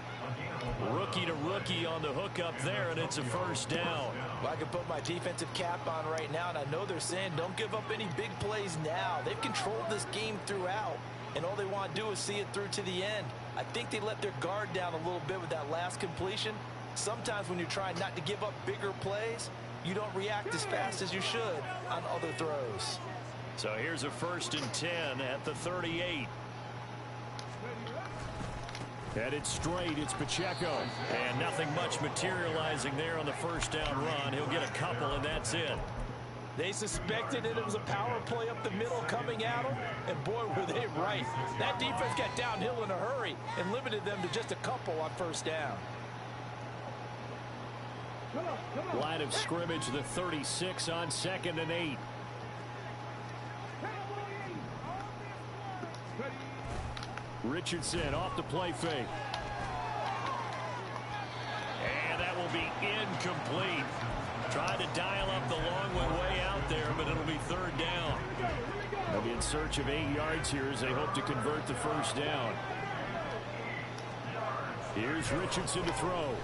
Rookie to rookie on the hookup there, and it's a first down. Well, I can put my defensive cap on right now, and I know they're saying don't give up any big plays now. They've controlled this game throughout, and all they want to do is see it through to the end. I think they let their guard down a little bit with that last completion. Sometimes when you're trying not to give up bigger plays, you don't react as fast as you should on other throws. So here's a 1st and 10 at the 38. Headed straight, it's Pacheco. And nothing much materializing there on the first down run. He'll get a couple, and that's it. They suspected it was a power play up the middle coming at them, and boy, were they right. That defense got downhill in a hurry and limited them to just a couple on first down. Line of scrimmage, the 36 on 2nd and 8. Richardson off the play fake. And that will be incomplete. Tried to dial up the long one way out there, but it'll be 3rd down. They'll be in search of 8 yards here as they hope to convert the first down. Here's Richardson to throw.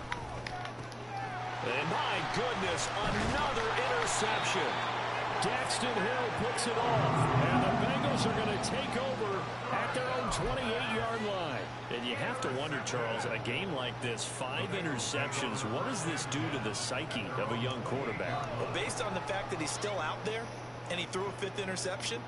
And my goodness, another interception. Daxton Hill picks it off, and the Bengals are going to take over at their own 28-yard line. And you have to wonder, Charles, a game like this, 5 interceptions, what does this do to the psyche of a young quarterback? Well, based on the fact that he's still out there and he threw a 5th interception,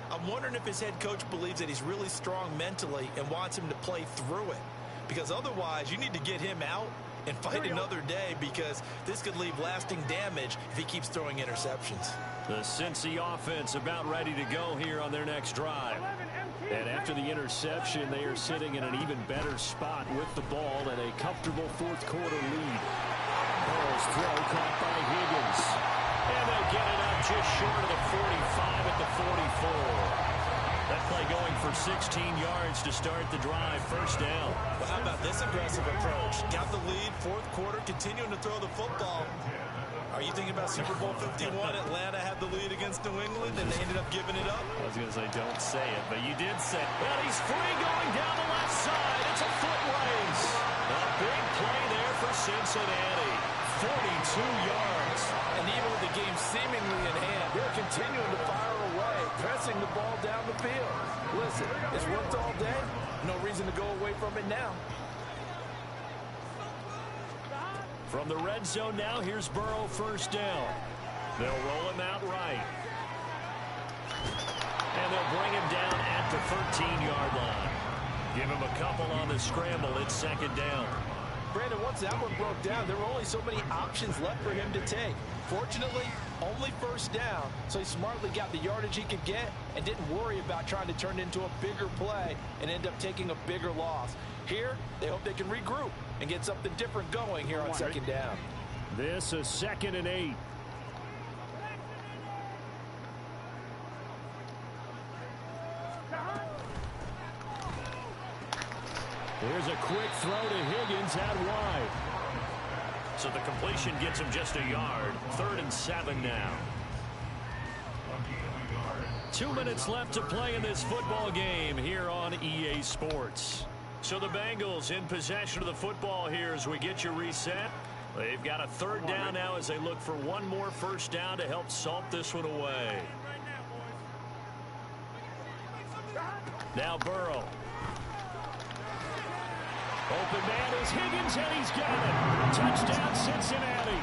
I'm wondering if his head coach believes that he's really strong mentally and wants him to play through it. Because otherwise, you need to get him out and fight another day, because this could leave lasting damage if he keeps throwing interceptions. The Cincy offense about ready to go here on their next drive. And after the interception, they are sitting in an even better spot with the ball and a comfortable 4th quarter lead. Burrow's throw caught by Higgins. And they'll get it up just short of the 45 at the 44. That play going for 16 yards to start the drive. First down. Well, how about this aggressive approach? Got the lead, 4th quarter, continuing to throw the football. Are you thinking about Super Bowl 51? Atlanta had the lead against New England, and they ended up giving it up? I was going to say, don't say it, but you did say it. Well, he's free going down the left side. It's a foot race. A big play there for Cincinnati. 42 yards. And even with the game seemingly in hand, they're continuing to fire away, pressing the ball down the field. Listen, it's worked all day. No reason to go away from it now. From the red zone now, here's Burrow, first down. They'll roll him out right. And they'll bring him down at the 13-yard line. Give him a couple on the scramble. It's second down. Brandon, once that one broke down, there were only so many options left for him to take. Fortunately, only first down, so he smartly got the yardage he could get and didn't worry about trying to turn it into a bigger play and end up taking a bigger loss. Here, they hope they can regroup and get something different going here on second down. This is 2nd and 8. Here's a quick throw to Higgins out wide. So the completion gets him just a yard. 3rd and 7 now. 2 minutes left to play in this football game here on EA Sports. So the Bengals in possession of the football here as we get you reset. They've got a 3rd down now as they look for one more first down to help salt this one away. Now Burrow. Open man is Higgins, and he's got it. Touchdown, Cincinnati.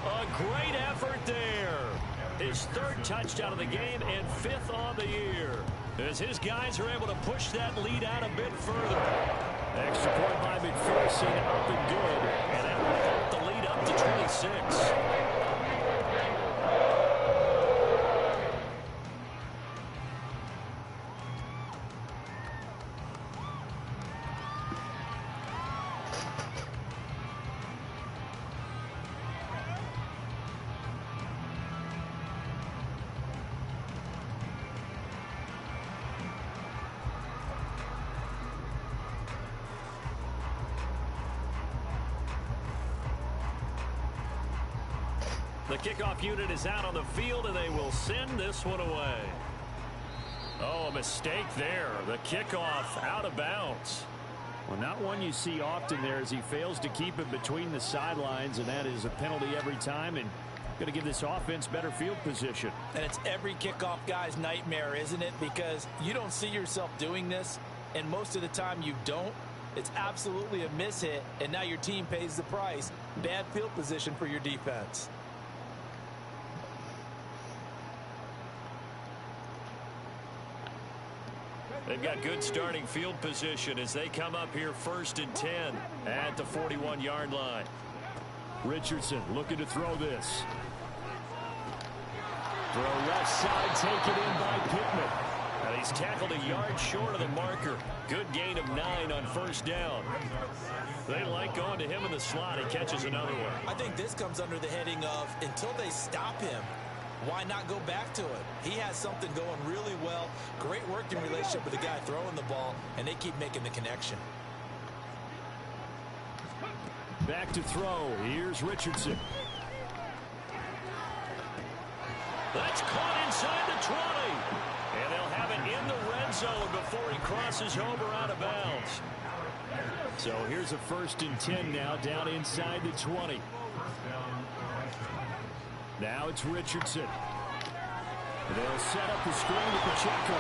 A great effort there. His 3rd touchdown of the game and 5th on the year. As his guys are able to push that lead out a bit further. Extra point by McPherson, up and good. And that will help the lead up to 26. The kickoff unit is out on the field, and they will send this one away. Oh, a mistake there. The kickoff out of bounds. Well, not one you see often there as he fails to keep it between the sidelines, and that is a penalty every time, and going to give this offense better field position. And it's every kickoff guy's nightmare, isn't it? Because you don't see yourself doing this, and most of the time you don't. It's absolutely a mishit, and now your team pays the price. Bad field position for your defense. They've got good starting field position as they come up here 1st and 10 at the 41-yard line. Richardson looking to throw this. Throw left side, taken in by Pittman. And he's tackled a yard short of the marker. Good gain of 9 on first down. They like going to him in the slot. He catches another one. I think this comes under the heading of until they stop him, why not go back to it? He has something going really well. Great working relationship with the guy throwing the ball, and they keep making the connection. Back to throw. Here's Richardson. That's caught inside the 20. And they'll have it in the red zone before he crosses over out of bounds. So here's a 1st and 10 now down inside the 20. Now it's Richardson. They'll set up the screen to Pacheco.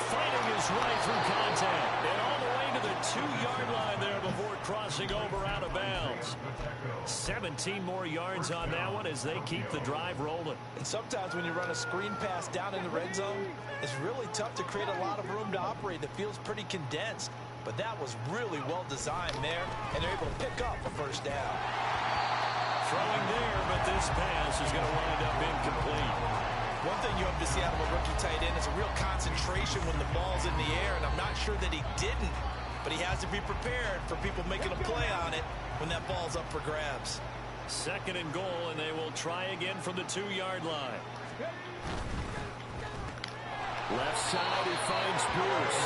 Fighting his way through contact. And all the way to the 2-yard line there before crossing over out of bounds. 17 more yards on that one as they keep the drive rolling. And sometimes when you run a screen pass down in the red zone, it's really tough to create a lot of room to operate. The field's pretty condensed. But that was really well designed there, and they're able to pick up a first down. Throwing there, but this pass is going to wind up incomplete. One thing you have to see out of a rookie tight end is a real concentration when the ball's in the air, and I'm not sure that he didn't, but he has to be prepared for people making a play on it when that ball's up for grabs. 2nd and goal, and they will try again from the 2-yard line. Left side, he finds Bruce.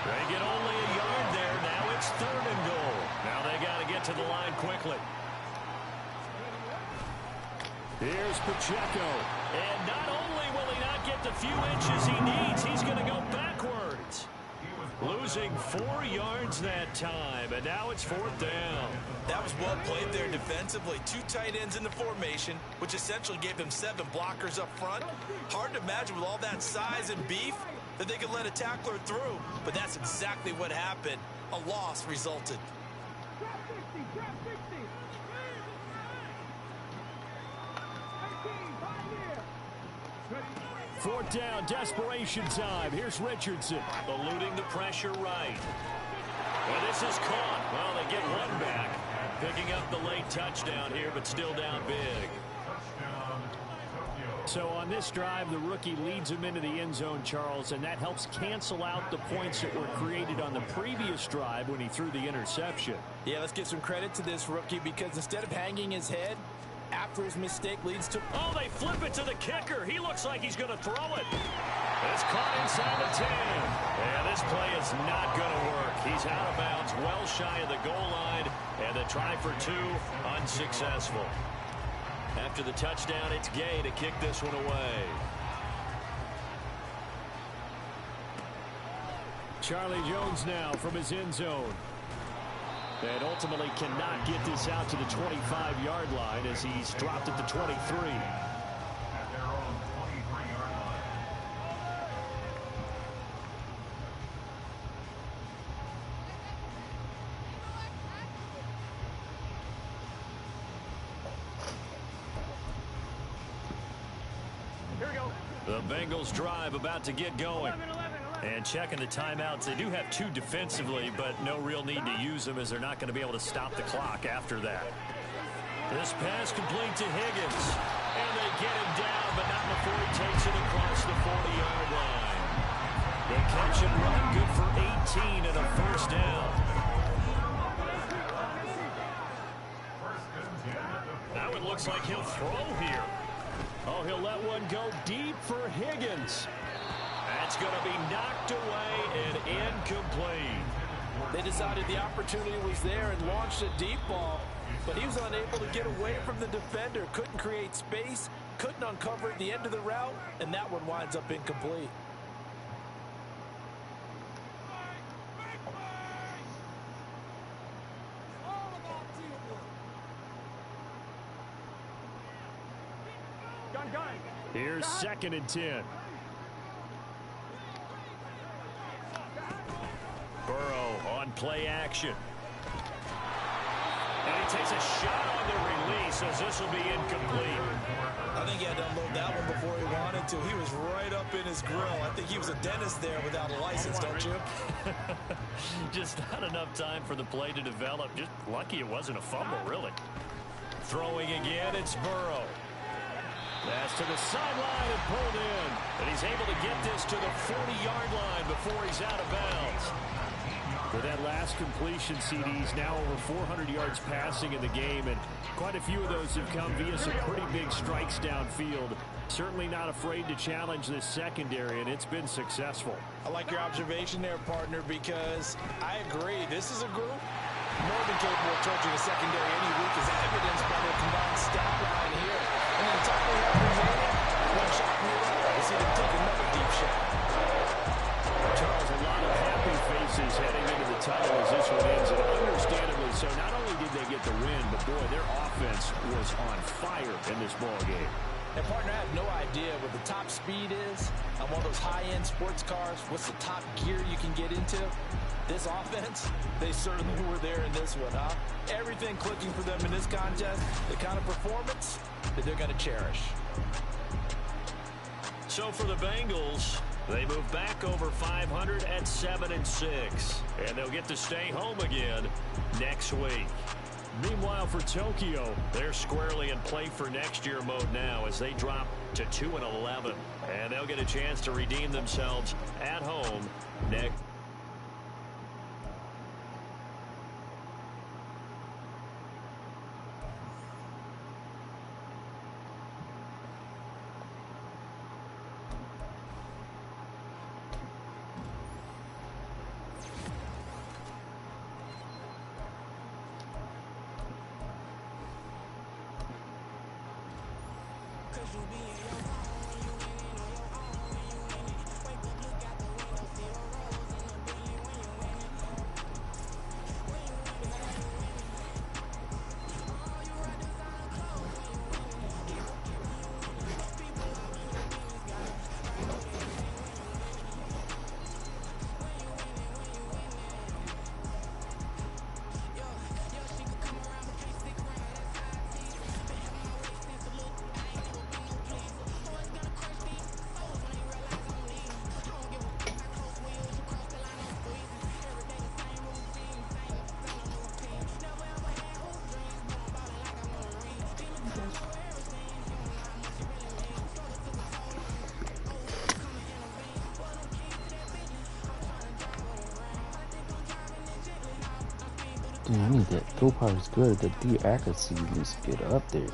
They get only a yard there. Now it's 3rd and goal. Now they got to get to the line quickly. Here's Pacheco. And not only will he not get the few inches he needs, he's going to go backwards. Losing 4 yards that time, and now it's 4th down. That was well played there defensively. 2 tight ends in the formation, which essentially gave him 7 blockers up front. Hard to imagine with all that size and beef that they could let a tackler through, but that's exactly what happened. A loss resulted. Fourth down, desperation time. Here's Richardson. Eluding the pressure right. Well, this is caught. Well, they get one back. Picking up the late touchdown here, but still down big. So on this drive, the rookie leads him into the end zone, Charles, and that helps cancel out the points that were created on the previous drive when he threw the interception. Yeah, let's give some credit to this rookie because instead of hanging his head after his mistake leads to... Oh, they flip it to the kicker. He looks like he's going to throw it. It's caught inside the 10. Yeah, this play is not going to work. He's out of bounds, well shy of the goal line, and the try for two, unsuccessful. After the touchdown, it's Gay to kick this one away. Charlie Jones now from his end zone. And ultimately cannot get this out to the 25-yard line as he's dropped at the 23. The Bengals drive about to get going. And checking the timeouts, they do have two defensively, but no real need to use them as they're not going to be able to stop the clock after that. This pass complete to Higgins. And they get him down, but not before he takes it across the 40-yard line. The catch and run good for 18 and a first down. Now it looks like he'll throw here. Oh, he'll let one go deep for Higgins. That's going to be knocked away and incomplete. They decided the opportunity was there and launched a deep ball, but he was unable to get away from the defender. Couldn't create space, couldn't uncover the end of the route, and that one winds up incomplete. Here's 2nd and 10. Burrow on play action. And he takes a shot on the release as this will be incomplete. I think he had to unload that one before he wanted to. He was right up in his grill. I think he was a dentist there without a license, don't you? Just not enough time for the play to develop. Just lucky it wasn't a fumble, really. Throwing again, it's Burrow. Pass to the sideline and pulled in. And he's able to get this to the 40-yard line before he's out of bounds. For that last completion, CD's now over 400 yards passing in the game, and quite a few of those have come via some pretty big strikes downfield. Certainly not afraid to challenge this secondary, and it's been successful. I like your observation there, partner, because I agree. This is a group more than capable of torching a secondary any week, as evidenced by their combined stat line here. And then tackling represented, one shot from the right. I see them take another deep shot. Charles, a lot of happy faces heading into the tunnel as this one ends, and understandably so. Not only did they get the win, but boy, their offense was on fire in this ball game. And partner, I have no idea what the top speed is on one of those high-end sports cars. What's the top gear you can get into? This offense, they certainly were there in this one, huh? Everything clicking for them in this contest, the kind of performance that they're going to cherish. So for the Bengals, they move back over 500 at 7-6, and they'll get to stay home again next week. Meanwhile, for Tokyo, they're squarely in play for next year mode now as they drop to 2-11, and they'll get a chance to redeem themselves at home next. Dude, I need that. Throw power is good. The deer accuracy needs to get up there.